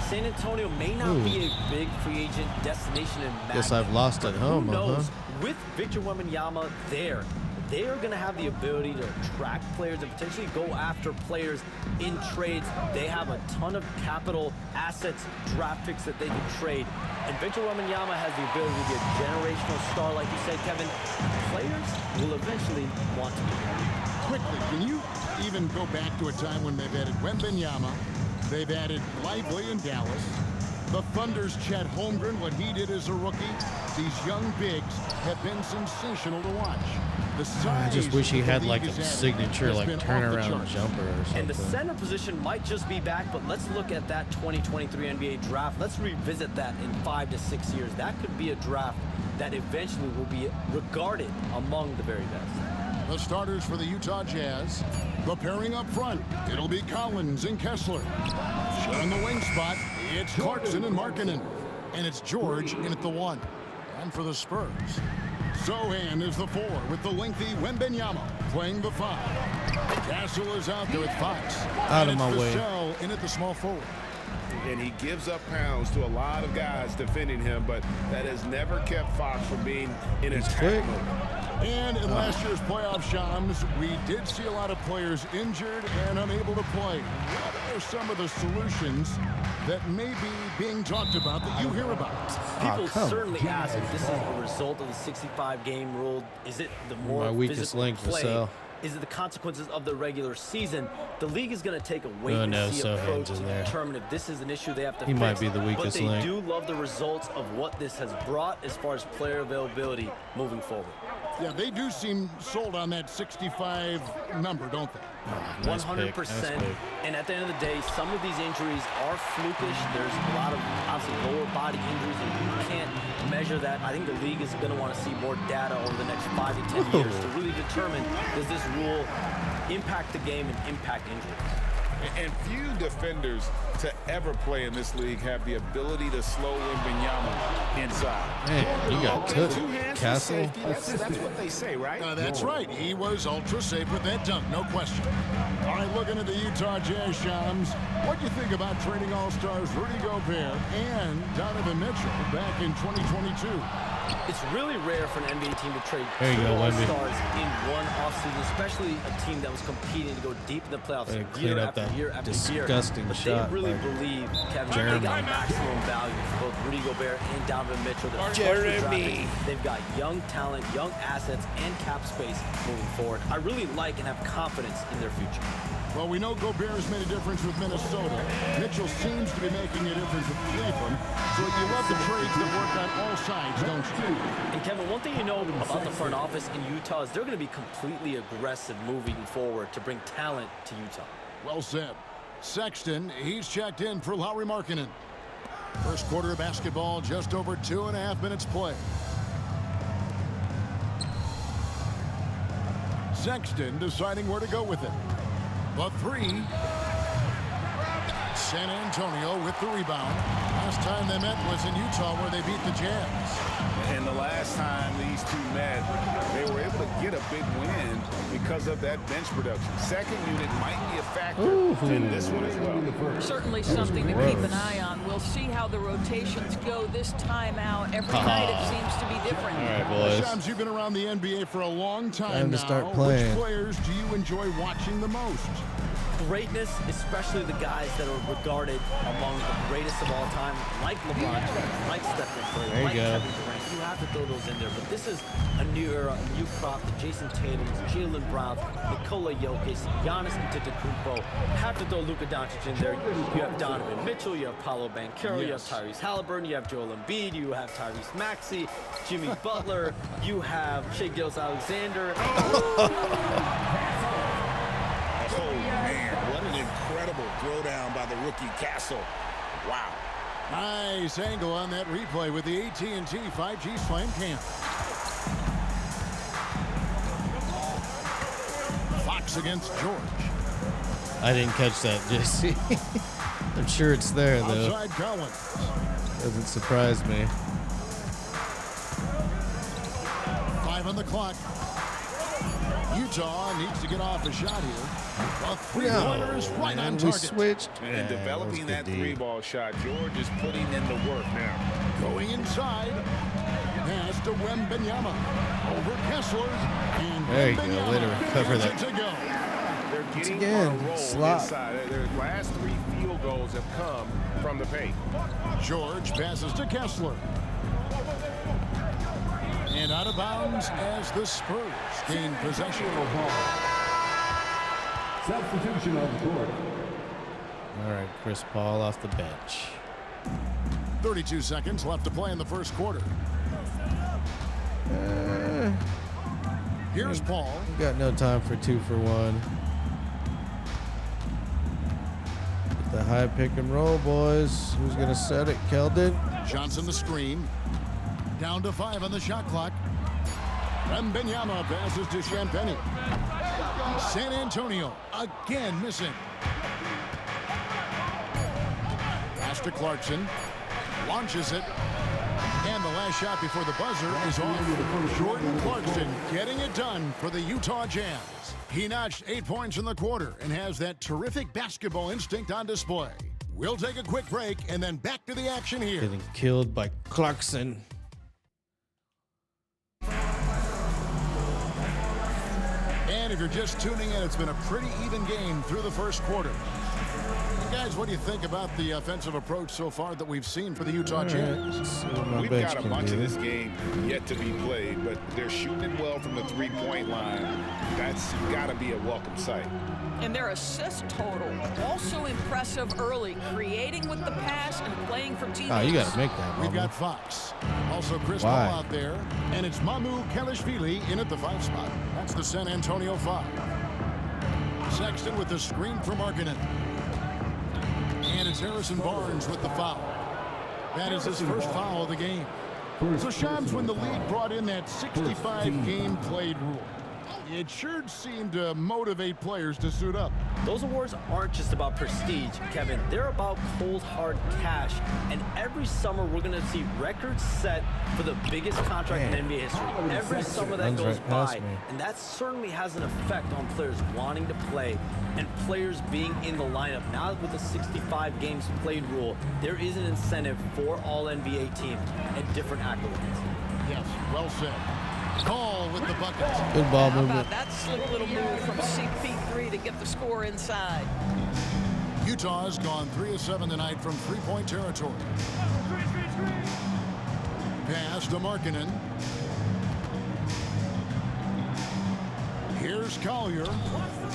San Antonio may not be a big free agent destination in Madden. Guess I've lost at home, Who knows? With Victor Wembanyama there, they are going to have the ability to attract players and potentially go after players in trades. They have a ton of capital assets, draft picks that they can trade. And Victor Wembanyama has the ability to be a generational star, like you said, Kevin. Players will eventually want to be him. Quickly, can you even go back to a time when they've added Wembanyama, they've added Lively in Dallas, the Thunder's Chet Holmgren, what he did as a rookie? These young bigs have been sensational to watch. I just wish he had like a signature, like turnaround jumper or something. And the center position might just be back, but let's look at that 2023 NBA draft. Let's revisit that in 5 to 6 years. That could be a draft that eventually will be regarded among the very best. The starters for the Utah Jazz. The pairing up front, it'll be Collins and Kessler. On the wing spot, it's Clarkson and Markkanen. And it's George in at the 1. And for the Spurs, Sohan is the 4 with the lengthy Wembanyama playing the 5. Castle is out there at Fox. Out of my way. Vassell in at the small forward. And he gives up pounds to a lot of guys defending him, but that has never kept Fox from being in attack mode. And in last year's playoff, Shams, we did see a lot of players injured and unable to play. What are some of the solutions that may be being talked about that you hear about? People certainly ask if this is a result of the 65-game rule. Is it the more my weakest physical link, play? Vassell. Is it the consequences of the regular season? The league is going to take a Oh, wait-and-see no, approach Sohan's to in there. determine if this is an issue they have to He fix. might be the weakest but they link. do love the results of what this has brought as far as player availability moving forward. Yeah, they do seem sold on that 65 number, don't they? 100%. And at the end of the day, some of these injuries are flukish. There's a lot of obviously lower body injuries, and you can't measure that. I think the league is going to want to see more data over the next 5 to 10 years to really determine, does this rule impact the game and impact injuries? And few defenders to ever play in this league have the ability to slow Wembanyama inside. Man, you got took, Castle. That's what they say, right? That's right. He was ultra safe with that dunk, no question. All right, looking at the Utah Jazz, Shams, what do you think about trading All-Stars Rudy Gobert and Donovan Mitchell back in 2022? It's really rare for an NBA team to trade There you two go, Wemby. All-Stars in one offseason, especially a team that was competing to go deep in the playoffs Clean up that year after disgusting year. But shot. they really believe, Kevin, they got maximum value for both Rudy Gobert and Donovan Mitchell. They've got young talent, young assets, and cap space moving forward. I really like and have confidence in their future. Well, we know Gobert has made a difference with Minnesota. Mitchell seems to be making a difference with Cleveland. So you love the trades that work on all sides, don't you? And Kevin, one thing you know about the front office in Utah is they're going to be completely aggressive moving forward to bring talent to Utah. Well said. Sexton, he's checked in for Lauri Markkanen. First quarter of basketball, just over 2.5 minutes play. Sexton deciding where to go with it. The three. San Antonio with the rebound. Last time they met was in Utah where they beat the Jazz. And the last time these two met, they were able to get a big win because of that bench production. Second unit might be a factor in this one as well. Certainly something to keep an eye on. We'll see how the rotations go this time out. Every night it seems to be different. All right, boys. Shams, you've been around the NBA for a long time Time to now. start playing. Which players do you enjoy watching the most? Greatness, especially the guys that are regarded among the greatest of all time, like LeBron James, like Stephen Curry, There you like go. Kevin Durant. You have to throw those in there. But this is a new era, a new crop. The Jason Tatums, Jaylen Browns, Nikola Jokic, Giannis Antetokounmpo. Have to throw Luka Doncic in there. You have Donovan Mitchell, you have Paolo Banchero, you have Tyrese Halliburton, you have Joel Embiid, you have Tyrese Maxey, Jimmy Butler, you have Shai Gilgeous-Alexander. Oh, man, what an incredible throwdown by the rookie Castle. Wow. Nice angle on that replay with the AT&T 5G Slam Cam. Fox against George. I didn't catch that, Jesse. I'm sure it's there, though. Outside Collins. Doesn't surprise me. 5 on the clock. Utah needs to get off a shot here. A three-pointer is right on We target. switched. And developing that three-ball shot, George is putting in the work now. Going inside. Pass to Wembanyama. Over Kessler. And There you go. Wembanyama Way to recover gets that. it to go. They're getting again, on a roll slot. inside. Their last 3 field goals have come from the paint. George passes to Kessler. And out of bounds as the Spurs gain possession. Substitution on the court. All right, Chris Paul off the bench. 32 seconds left to play in the first quarter. Here's Paul. We got no time for 2 for 1. Get the high pick and roll, boys. Who's going to set it? Keldon? Johnson the screen. Down to 5 on the shot clock. Wembanyama passes to Champagny. San Antonio again missing. Pass to Clarkson. Launches it. And the last shot before the buzzer is off. Jordan Clarkson getting it done for the Utah Jazz. He notched 8 points in the quarter and has that terrific basketball instinct on display. We'll take a quick break and then back to the action here. Getting killed by Clarkson. And if you're just tuning in, it's been a pretty even game through the first quarter. And guys, what do you think about the offensive approach so far that we've seen for the Utah Jazz? We've got a bunch of this game yet to be played, but they're shooting it well from the three-point line. That's got to be a welcome sight. And their assist total, also impressive early, creating with the pass and playing for teammates. Oh, you got to make that. We've got Fox. Also Chris Why? Paul out there. And it's Mamu Kelishvili in at the 5 spot. That's the San Antonio 5. Sexton with the screen for Markkanen. And it's Harrison Barnes with the foul. That is his first foul of the game. So Shams, when the league brought in that 65 game played rule, It sure seemed to motivate players to suit up. Those awards aren't just about prestige, Kevin. They're about cold, hard cash. And every summer, we're going to see records set for the biggest contract in NBA history. Every summer that goes by. And that certainly has an effect on players wanting to play and players being in the lineup. Now with the 65 games played rule, there is an incentive for all NBA teams and different accolades. Yes, well said. Call with the bucket. Good ball How movement. about that slick little move from CP3 to get the score inside? Utah's gone 3 of 7 tonight from three-point territory. Pass to Markkanen. Here's Collier.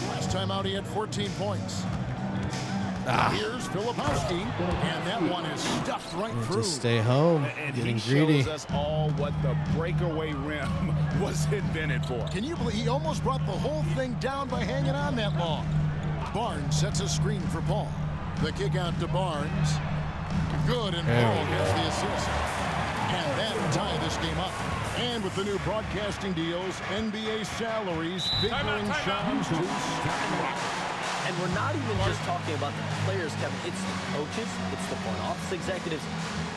Last time out, he had 14 points. Here's Filipowski, and that one is stuffed right through. Just stay home, and getting he greedy. shows us all what the breakaway rim was invented for. Can you believe he almost brought the whole thing down by hanging on that long? Barnes sets a screen for Paul. The kick out to Barnes. Good, and Paul gets the assist. And that'll tie this game up. And with the new broadcasting deals, NBA salaries figuring Shams to skyrocket. And we're not even just talking about the players, Kevin. It's the coaches, it's the front office executives.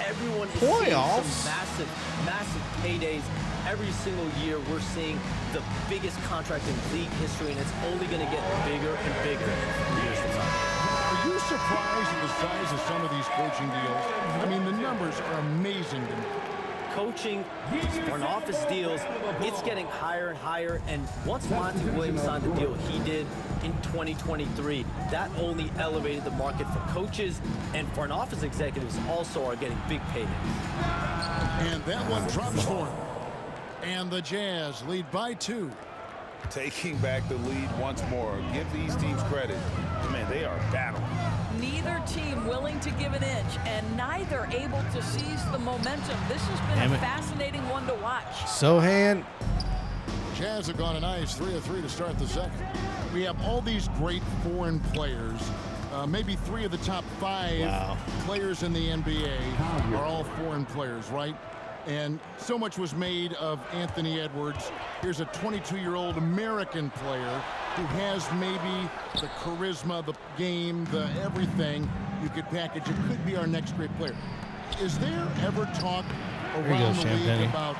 Everyone is seeing some massive paydays. Every single year, we're seeing the biggest contract in league history, and it's only going to get bigger and bigger in years to come. Are you surprised at the size of some of these coaching deals? I mean, the numbers are amazing to me. Coaching, front office deals, it's getting higher and higher. And once Monty Williams signed the deal he did in 2023, that only elevated the market for coaches, and front office executives also are getting big paydays. And that one drops for him. And the Jazz lead by 2. Taking back the lead once more. Give these teams credit. Man, they are battling. Neither team willing to give an inch, and neither able to seize the momentum. This has been a fascinating one to watch. Sohan. Jazz have gone a nice 3 of 3 to start the second. We have all these great foreign players. Maybe 3 of the top 5 players in the NBA are all foreign players, right? And so much was made of Anthony Edwards. Here's a 22-year-old American player who has maybe the charisma, the game, the everything you could package. It could be our next great player. Is there ever talk around the league about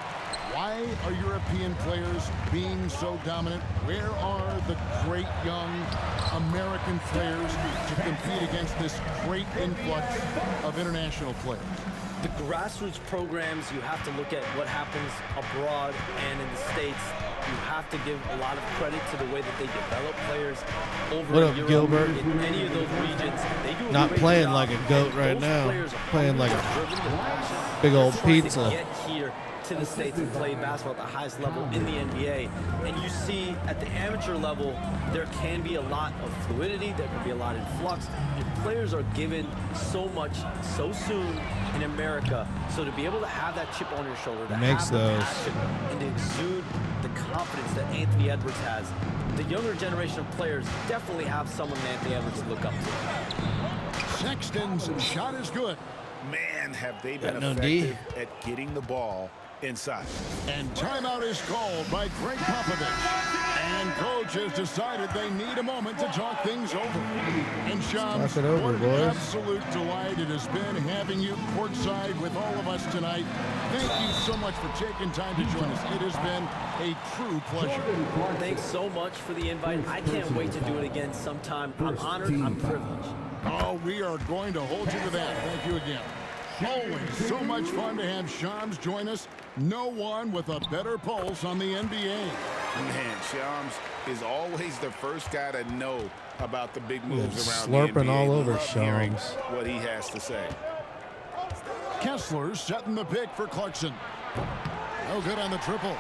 why are European players being so dominant? Where are the great young American players to compete against this great influx of international players? The grassroots programs, you have to look at what happens abroad and in the States. You have to give a lot of credit to the way that they develop players over in Europe. Gilbert? In any of those regions, they do Not playing like a goat right now. Playing like a big old pizza. To get here to the States and play basketball at the highest level in the NBA. And you see at the amateur level, there can be a lot of fluidity, there can be a lot of flux. And players are given so much so soon in America. So to be able to have that chip on your shoulder, to have the passion, and to exude the confidence that Anthony Edwards has, the younger generation of players definitely have someone Anthony Edwards to look up to. Sexton's shot is good. Man, have they been effective at getting the ball inside. And timeout is called by Greg Popovich. And coach has decided they need a moment to talk things over. And Shams, what an absolute delight it has been having you courtside with all of us tonight. Thank you so much for taking time to join us. It has been a true pleasure. Thanks so much for the invite. I can't wait to do it again sometime. I'm honored. I'm privileged. Oh, we are going to hold you to that. Thank you again. Always so much fun to have Shams join us. No one with a better pulse on the NBA. Man, Shams is always the first guy to know about the big moves around slurping the NBA. all over Love hearing Shams. what he has to say. Kessler setting the pick for Clarkson. No good on the triple.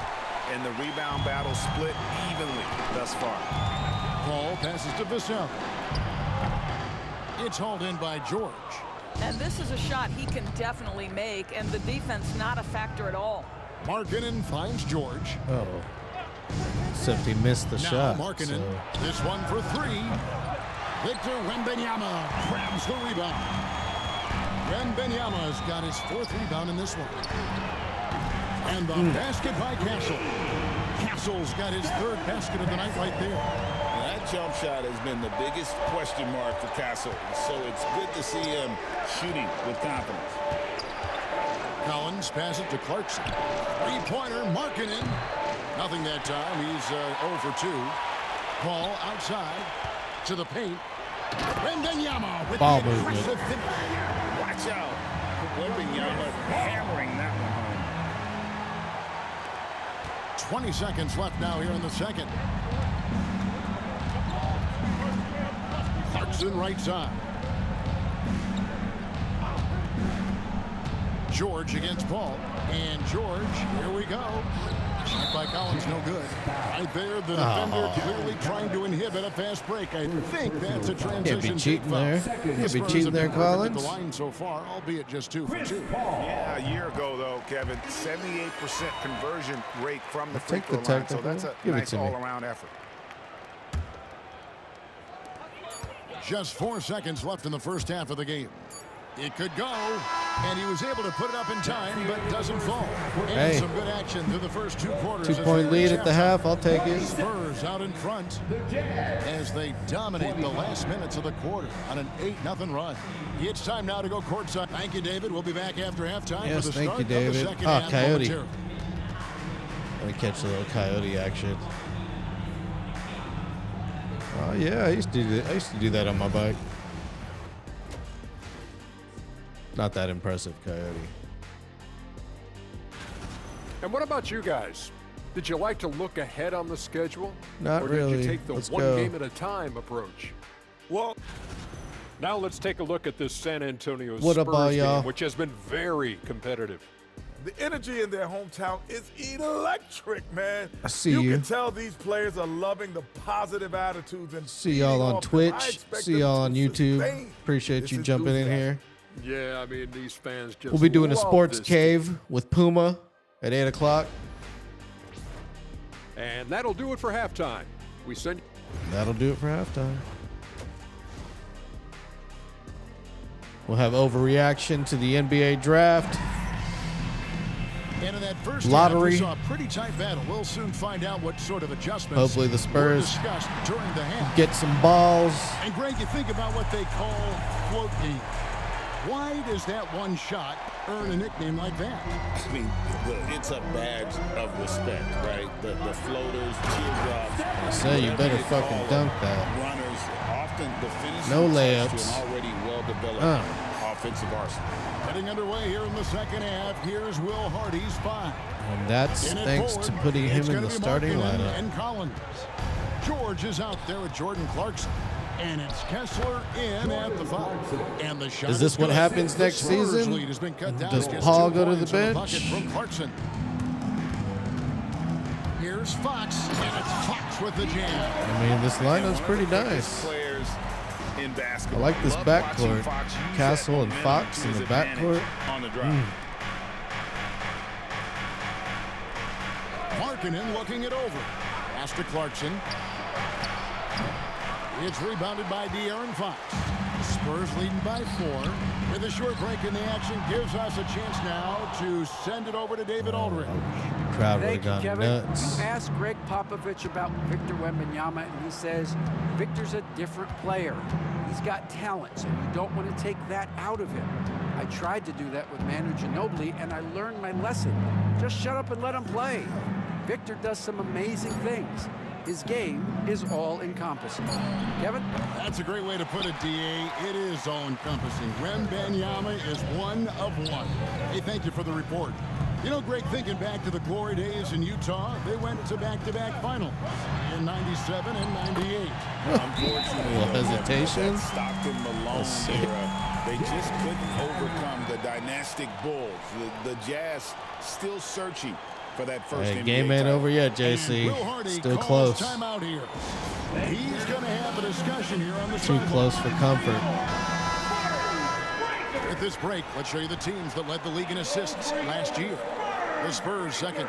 And the rebound battle split evenly thus far. Paul passes to Vassell. It's hauled in by George. And this is a shot he can definitely make, and the defense not a factor at all. Markkanen finds George. Oh. Except he missed the now shot. Markkanen, this one for 3. Victor Wembanyama grabs the rebound. Wembanyama's got his 4th rebound in this one. And the basket by Castle. Castle's got his third basket of the night right there. That jump shot has been the biggest question mark for Castle, so it's good to see him shooting with confidence. Collins passes it to Clarkson. Three-pointer, Markkanen. Nothing that time. He's 0 for 2. Paul outside to the paint. Wembanyama with ball the movement. aggressive finish. Watch out. Wembanyama hammering that one home. 20 seconds left now here in the second. Clarkson right side. George against Paul. And George, here we go. Shot by Collins, no good. Right there, the defender clearly trying to inhibit a fast break. I think that's a transition. Can't be cheating there. Can't be cheating there, Collins. The line so far, albeit just 2 for 2. Yeah, a year ago, though, Kevin, 78% conversion rate from the free throw line. So that's a nice all-around effort. Just 4 seconds left in the first half of the game. It could go, and he was able to put it up in time, but doesn't fall. And some good action through the first 2 quarters. 2-point lead at the half. I'll take it. Spurs out in front as they dominate the last minutes of the quarter on an 8-0 run. It's time now to go courtside. Thank you, David. We'll be back after halftime for the start of the second half. Coyote. Let me catch a little Coyote action. Oh yeah, I used to do that. I used to do that on my bike. Not that impressive, Coyote. And what about you guys? Did you like to look ahead on the schedule? Not or really. Did you take the Let's one go. game at a time approach? Well, now let's take a look at this San Antonio What up, Spurs all y'all? game, which has been very competitive. The energy in their hometown is electric, man. I see you. You can tell these players are loving the positive attitudes and See y'all on Twitch. See y'all on YouTube. sustain. Appreciate you jumping in here. Yeah, I mean, these fans just We'll be doing a love sports this cave with Puma at 8 o'clock. And that'll do it for halftime. We send. That'll do it for halftime. We'll have overreaction to the NBA draft. And in that first Lottery. half, we saw a pretty tight battle. We'll soon find out what sort of adjustments Hopefully the Spurs were discussed during the half. get some balls. And Greg, you think about what they call float game. Why does that one shot earn a nickname like that? I mean, it's a badge of respect, right? The floaters, teardrops. I say you better fucking dunk that. Runners, often the finishing No touch layups. to an already well-developed offensive arsenal. Getting underway here in the second half. Here's Will Hardy's 5. And that's In it thanks forward, to putting him it's in gonna the be starting Markkanen lineup. And Collins. George is out there with Jordan Clarkson. And it's Kessler in at the 5. And the shot Is this what good. happens The next Spurs season? lead has been cut down. Does It's just Paul 2 go to the points on bench? bucket from Clarkson. Here's Fox, and it's Fox with the jam. I mean, this lineup's pretty nice. Players in I basketball. like this Love watching backcourt. Fox use Castle that and momentum Fox to in his the advantage backcourt. on the drive. Markkanen looking it over. Pass to Clarkson. It's rebounded by De'Aaron Fox. Spurs leading by 4. With a short break in the action, gives us a chance now to send it over to David Aldridge. Crowd would Thank have you, gone Kevin. nuts. You asked Greg Popovich about Victor Wembanyama, and he says Victor's a different player. He's got talent, so you don't want to take that out of him. I tried to do that with Manu Ginobili, and I learned my lesson. Just shut up and let him play. Victor does some amazing things. His game is all-encompassing. Kevin? That's a great way to put it, D.A. It is all-encompassing. Wembanyama is one of one. Hey, thank you for the report. You know, Greg, thinking back to the glory days in Utah, they went to back-to-back finals in 97 and 98. Unfortunately, A little hesitation. that Stockton Malone era, they just couldn't overcome the dynastic Bulls. The Jazz still searching for that first Hey, NBA game ain't title. over yet, And JC. Will Hardy Still calls close. timeout here. He's going to have a discussion here on the Too sideline. close for comfort. At this break, let's show you the teams that led the league in assists last year. The Spurs second.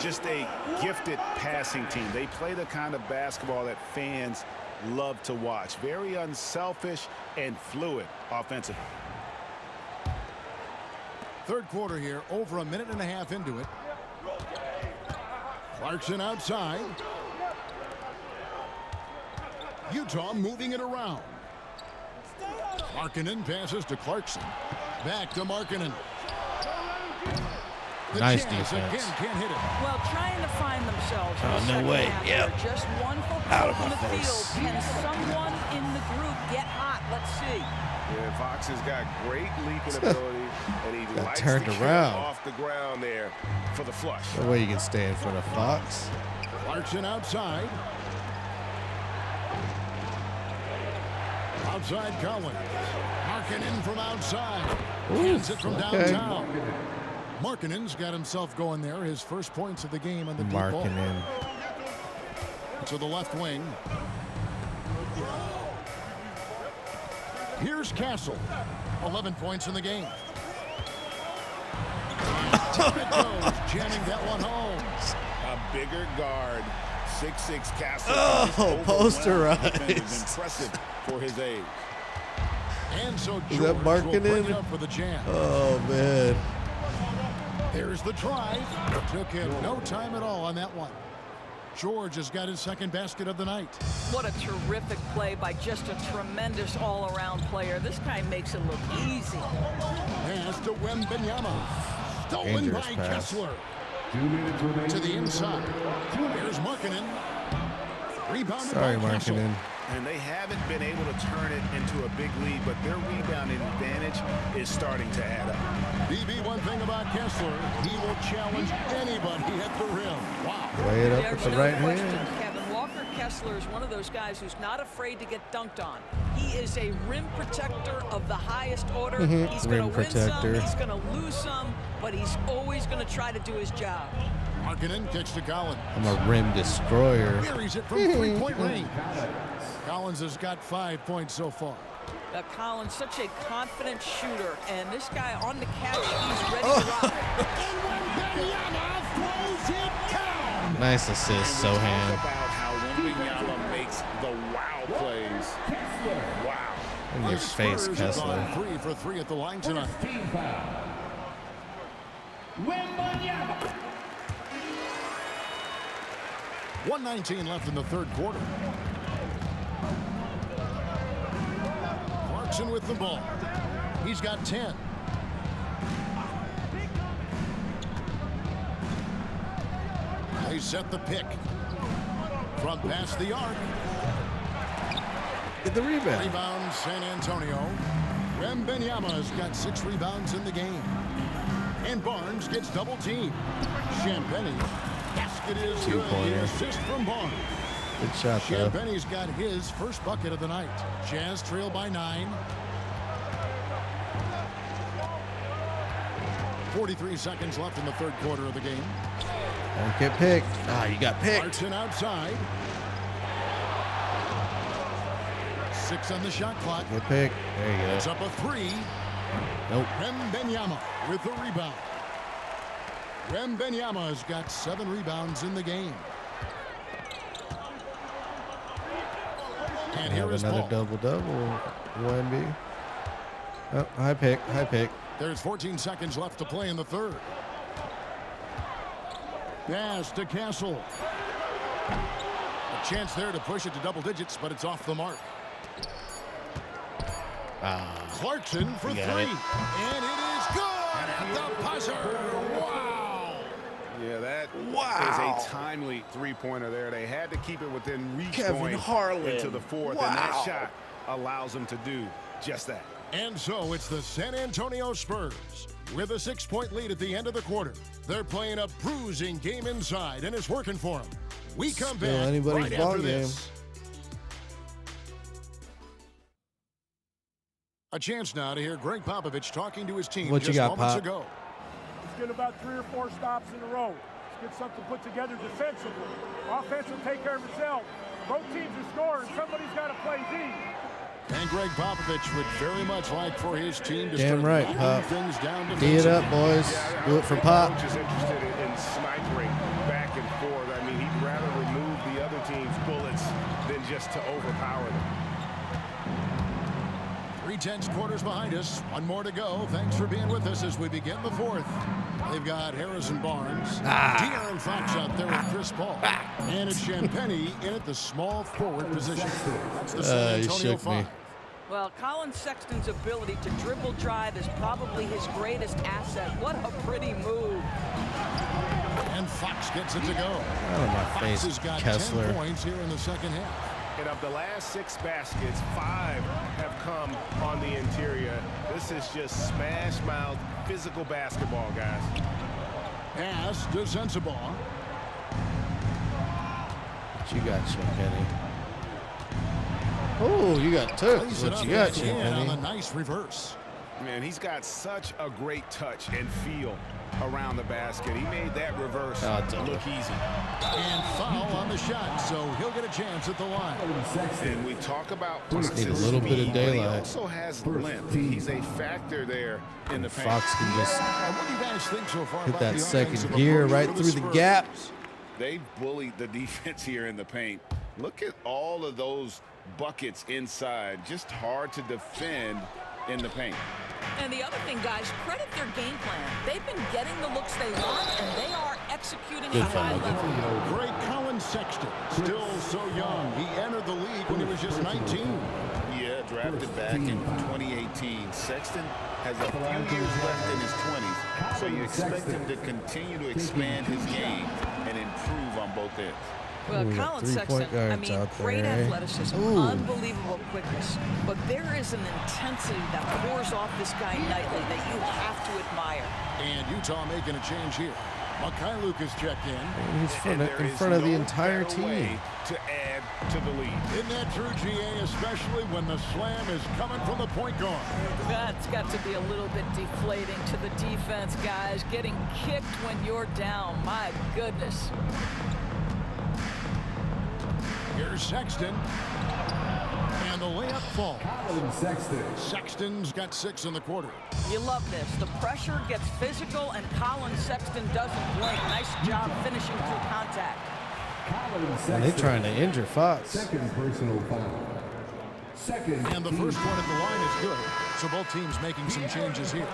Just a gifted passing team. They play the kind of basketball that fans love to watch. Very unselfish and fluid offensively. Third quarter here, over a minute and a half into it. Clarkson outside. Utah moving it around. Markkanen passes to Clarkson. Back to Markkanen. Nice defense. Again can't hit it. Well, trying to find themselves. Oh, no way. Yep. Just one Out of from my the face. field. Can someone in the group get hot? Let's see. Yeah, Fox has got great leaping ability, and he Got likes turned to kick around. off the ground there for the flush. No way you can stay in front of Fox. Clarkson outside. Outside Collins. Markkanen from outside. Gets it from downtown. Markkanen's got himself going there. His first points of the game on the deep ball. Markkanen. To the left wing. Here's Castle. 11 points in the game. It goes, jamming that one home. A bigger guard, 6'6" Castle. Oh, posterized. Impressive for his age. And so Is George that will bring Markkanen? it up for the jam. Oh, man. There's the drive. Took him no time at all on that one. George has got his second basket of the night. What a terrific play by just a tremendous all-around player. This guy makes it look easy. Pass to Wembanyama. Stolen Dangerous by pass. Kessler. 2 minutes remaining. To the inside. Here's Markkanen. Rebounded Sorry, by Kessler. Markkanen. And they haven't been able to turn it into a big lead, but their rebounding advantage is starting to add up. BB, one thing about Kessler, he will challenge anybody at the rim. Wow. Lay it up There's with the no right question, hand. Kevin. Walker Kessler is one of those guys who's not afraid to get dunked on. He is a rim protector of the highest order. He's going to win protector. some, he's going to lose some, but he's always going to try to do his job. Markkanen kicks to Collins. I'm a rim destroyer. Buries it from three-point range. Collins has got 5 points so far. Collins, such a confident shooter, and this guy on the catch, he's ready to rock. Nice assist, Sohan. About how Wembanyama makes the wow plays. Wow. In your The face, Spurs have Kessler. gone 3 for 3 at the line tonight. 1:19 left in the third quarter. Clarkson with the ball. He's got 10. They set the pick. From past the arc. Get the rebound. Rebound San Antonio. Wembanyama's got 6 rebounds in the game. And Barnes gets double teamed. Champagny. Basket is good. Two-pointer. The assist from Barnes. Good shot, though. Champagny's got his first bucket of the night. Jazz trail by 9. 43 seconds left in the third quarter of the game. Don't get picked. Ah, you got picked. Clarkson outside. 6 on the shot clock. Get picked. There you It's go. up a 3. Nope. Wembanyama with the rebound. Wembanyama's got 7 rebounds in the game. And here Have is another Paul. double-double. Wemby. Oh, high pick. High pick. There's 14 seconds left to play in the third. Pass to Castle. A chance there to push it to double digits, but it's off the mark. Clarkson for 3. got it. And it is good at the buzzer. Wow. Yeah, that is a timely three-pointer there. They had to keep it within reach Kevin going Harlan. into the fourth, and that shot allows them to do just that. And so it's the San Antonio Spurs with a 6-point lead at the end of the quarter. They're playing a bruising game inside, and it's working for them. We come Still back anybody's right ball after game. this. A chance now to hear Greg Popovich talking to his team What you just got, moments Pop? ago. Let's get about 3 or 4 stops in a row. Let's get something put together defensively. Offense will take care of itself. Both teams are scoring. Somebody's got to play D. And Greg Popovich would very much like for his team to Damn start right, locking Pop. things down D it up, defensively. boys. Do it for Pop. Coach is interested in snipering back and forth. I mean, he'd rather remove the other team's bullets than just to overpower them. tense quarters behind us. One more to go. Thanks for being with us as we begin the fourth. They've got Harrison Barnes, De'Aaron Fox out there with Chris Paul, and it's Champagnie in at the small forward position. That's the San Antonio 5. Well, Colin Sexton's ability to dribble drive is probably his greatest asset. What a pretty move. And Fox gets it to go. Out of my face, Fox has got Kessler. 10 points here in the second half. And of the last 6 baskets, 5 have come on the interior. This is just smash-mouth physical basketball, guys. Pass to Sensabaugh. What you got, Champagnie? Oh, you got Turks. What you got, Champagnie? On a nice reverse. Man, he's got such a great touch and feel around the basket. He made that reverse look easy. And foul on the shot, so he'll get a chance at the line. And we talk about Just need a little bit of daylight. He also has length. He's a factor there in the paint. Fox can just What do you guys think so far hit about that the second offensive gear approach right for through the Spurs? gaps. They bullied the defense here in the paint. Look at all of those buckets inside. Just hard to defend in the paint. And the other thing, guys, credit their game plan. They've been getting the looks they want, and they are executing at a high level. Great Colin Sexton, still so young. He entered the league when he was just 19. Yeah, drafted back in 2018. Sexton has a few years left in his 20s, so you expect him to continue to expand his game and improve on both ends. Well, Colin Sexton, I mean, great athleticism, unbelievable quickness, but there is an intensity that pours off this guy nightly that you have to admire. And Utah making a change here. Mikhailuk has checked in. He's in front of the entire team. To add to the lead. Isn't that true, GA, especially when the slam is coming from the point guard? That's got to be a little bit deflating to the defense, guys. Getting kicked when you're down, my goodness. Here's Sexton. And the layup falls. Sexton's got 6 in the quarter. You love this. The pressure gets physical, and Colin Sexton doesn't blink. Nice job finishing through contact. And they're trying to injure Fox. Second personal foul. And the first one at the line is good. So both teams making some changes here.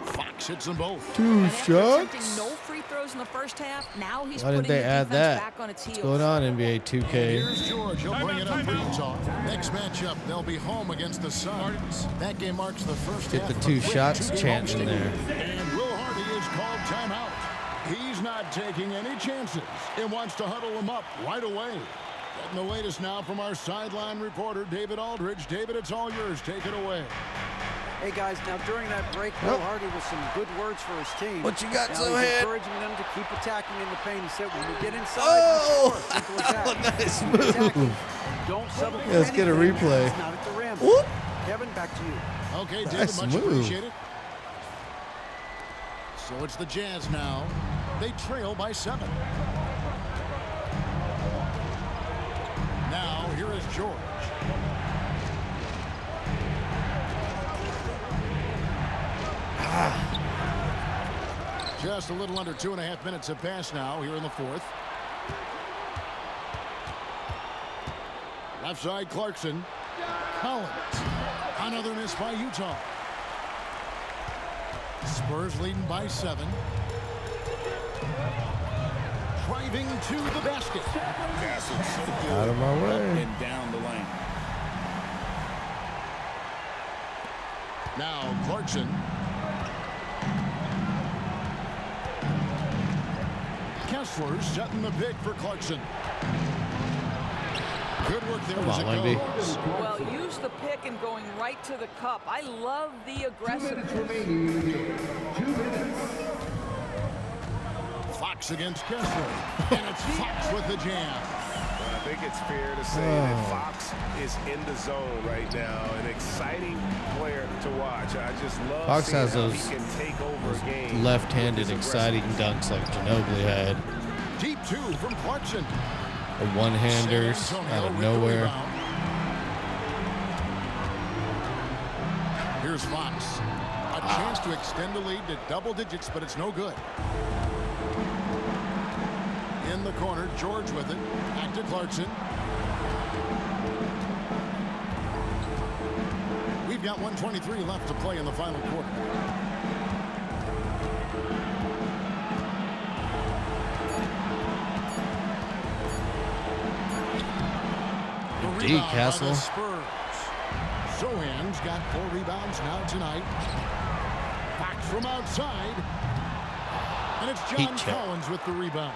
Fox hits them both. 2 shots. No free throws in the first half. Now he's Why didn't putting they the add defense that? back on its heels. What's going on, NBA 2K? Here's George. He'll bring it up for Utah. Next matchup, they'll be home against the Suns. That game marks the first Get half the of 2 a quick shots 2-game chant in there. And Will Hardy is called timeout. He's not taking any chances and wants to huddle them up right away. Getting the latest now from our sideline reporter, David Aldridge. David, it's all yours. Take it away. Hey, guys, now during that break, Will Hardy with some good words for his team. What you got, now Zohan? he's encouraging them to keep attacking in the paint. He said, when you get inside, Oh! you score. Simple as that. Nice Keep move. attacking. Don't settle for Let's get a anything replay. that's not at the rim. Whoop. Kevin, back to you. Okay, David, Nice much move. appreciated. So it's the Jazz now. They trail by 7. Now, here is George. Just a little under 2.5 minutes have passed now here in the fourth. Left side, Clarkson. Collins. Another miss by Utah. Spurs leading by 7. Driving to the basket. Passing so good. Out of my way. Up and down the lane. Now Clarkson. Kessler setting the pick for Clarkson. Good work there as it goes. Well, use the pick and going right to the cup. I love the aggressiveness. Fox against Kessler. And it's Fox with the jam. I think it's fair to say that Fox is in the zone right now. An exciting player to watch. I just love Fox seeing has how those he can take over a game. left-handed exciting dunks like Ginobili had. Deep 2 from Clarkson. The one-handers out of nowhere. Here's Fox. A chance to extend the lead to double digits, but it's no good. In the corner, George with it. Back to Clarkson. got 1:23 left to play in the final quarter. D. Castle. Sohan's got 4 rebounds now tonight. Fox from outside. And it's John Collins with the rebound.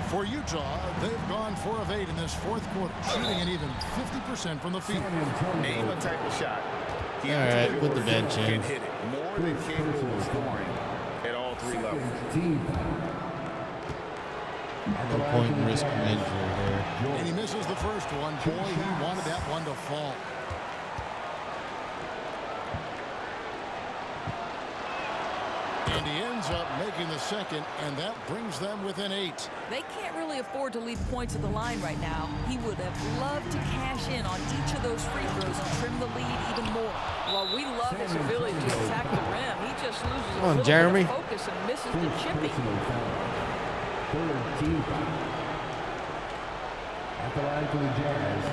For Utah, they've gone 4 of 8 in this fourth quarter, shooting an even 50% from the field. Name a type of shot. All right, put the bench in. Can hit it more than capable of scoring at all 3 levels. No point in risking injury there. And he misses the first one. Boy, he wanted that one to fall. And he ends up making the second, and that brings them within 8. They can't really afford to leave points at the line right now. He would have loved to cash in on each of those free throws and trim the lead even more. While we love his ability to attack the rim, he just loses a little Jeremy. bit of focus and misses the chippy. Third team foul. At the line for the Jazz.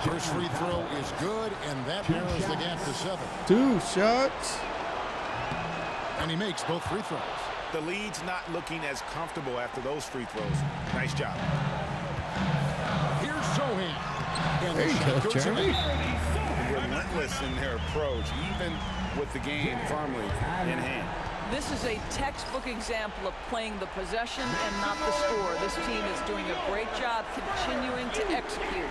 First free throw is good, and that narrows the gap to 7. 2 shots. And he makes both free throws. The lead's not looking as comfortable after those free throws. Nice job. Here's Sohan. And There you go, Jeremy. Relentless in their approach, even with the game firmly in hand. This is a textbook example of playing the possession and not the score. This team is doing a great job continuing to execute.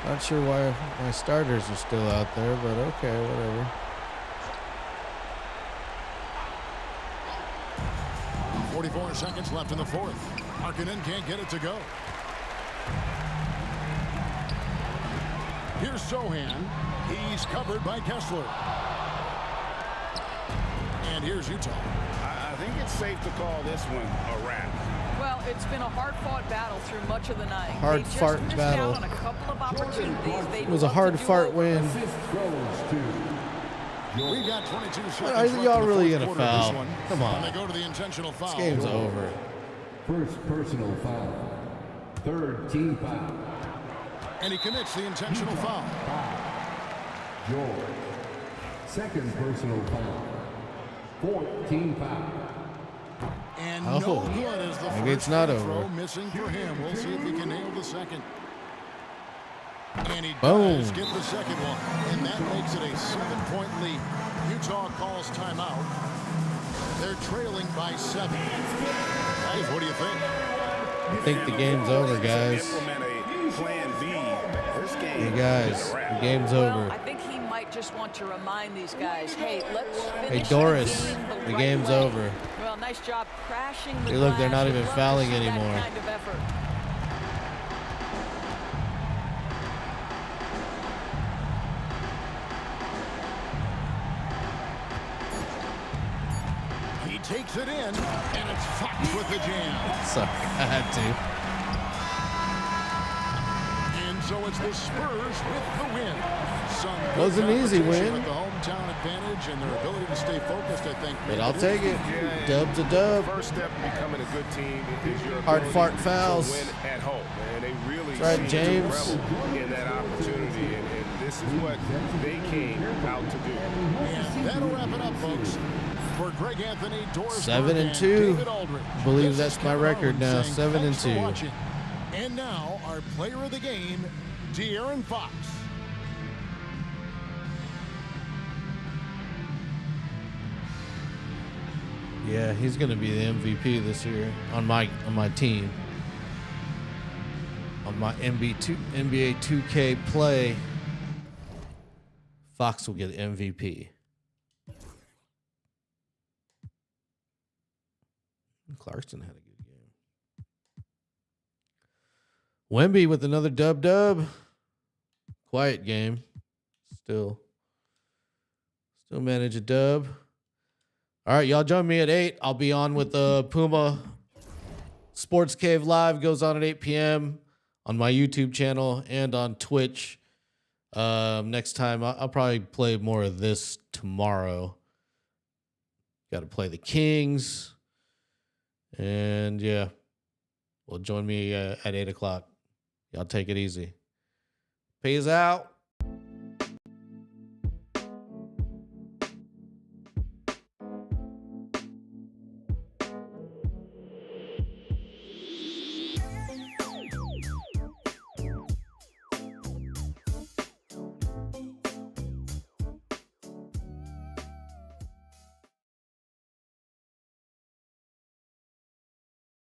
Not sure why my starters are still out there, but okay, whatever. 44 seconds left in the fourth. Markkanen can't get it to go. Here's Sohan. He's covered by Kessler. And here's Utah. I think it's safe to call this one a wrap. Well, it's been a hard-fought battle through much of the night. Hard fart battle. Out on a couple of opportunities. It was a hard fart win. We got 22 seconds. Are y'all really gonna foul? Come on. And they go to the intentional foul. This game's over. First personal foul. Third team foul. And he commits the intentional foul. George. Second personal foul. Fourth team foul. And no good as the maybe first it's not free over. throw missing for him. We'll see if he can nail the second. And he Boom. does get the second one. And that makes it a 7-point lead. Utah calls timeout. They're trailing by 7. Dave, what do you think? I think the game's over, guys. Implement a plan B. This game. Hey, guys, the game's over. I think he might just want to remind these guys, hey, let's Hey, finish Doris, the the right game's way. over. Well, nice job crashing the Hey, look, they're not glass. even We'd love to fouling see that anymore. kind of effort. He takes it in, and it's Fox with the jam. Sorry, I had to. And so it's the Spurs with the win. Some Was an easy win. With the hometown advantage and their ability to stay focused, I think. But I'll take it. Dub's a dub. First step to becoming a good team is your Hard ability fart to fouls. win at home. And they really That's right, seem James. to revel in that opportunity. And this is what they came out to do. And that'll wrap it up, folks. For Greg Anthony, Doris 7 and 2. I believe that's my record now. 7 and 2. And now our player of the game, De'Aaron Fox. Yeah, he's going to be the MVP this year on my team. On my NBA 2K play, Fox will get MVP. Clarkson had a good game. Wemby with another dub. Quiet game. Still manage a dub. All right, y'all join me at 8. I'll be on with Puma. Sports Cave Live goes on at 8 p.m. on my YouTube channel and on Twitch. Next time, I'll probably play more of this tomorrow. Got to play the Kings. And yeah, well, join me at 8 o'clock. Y'all take it easy. Peace out.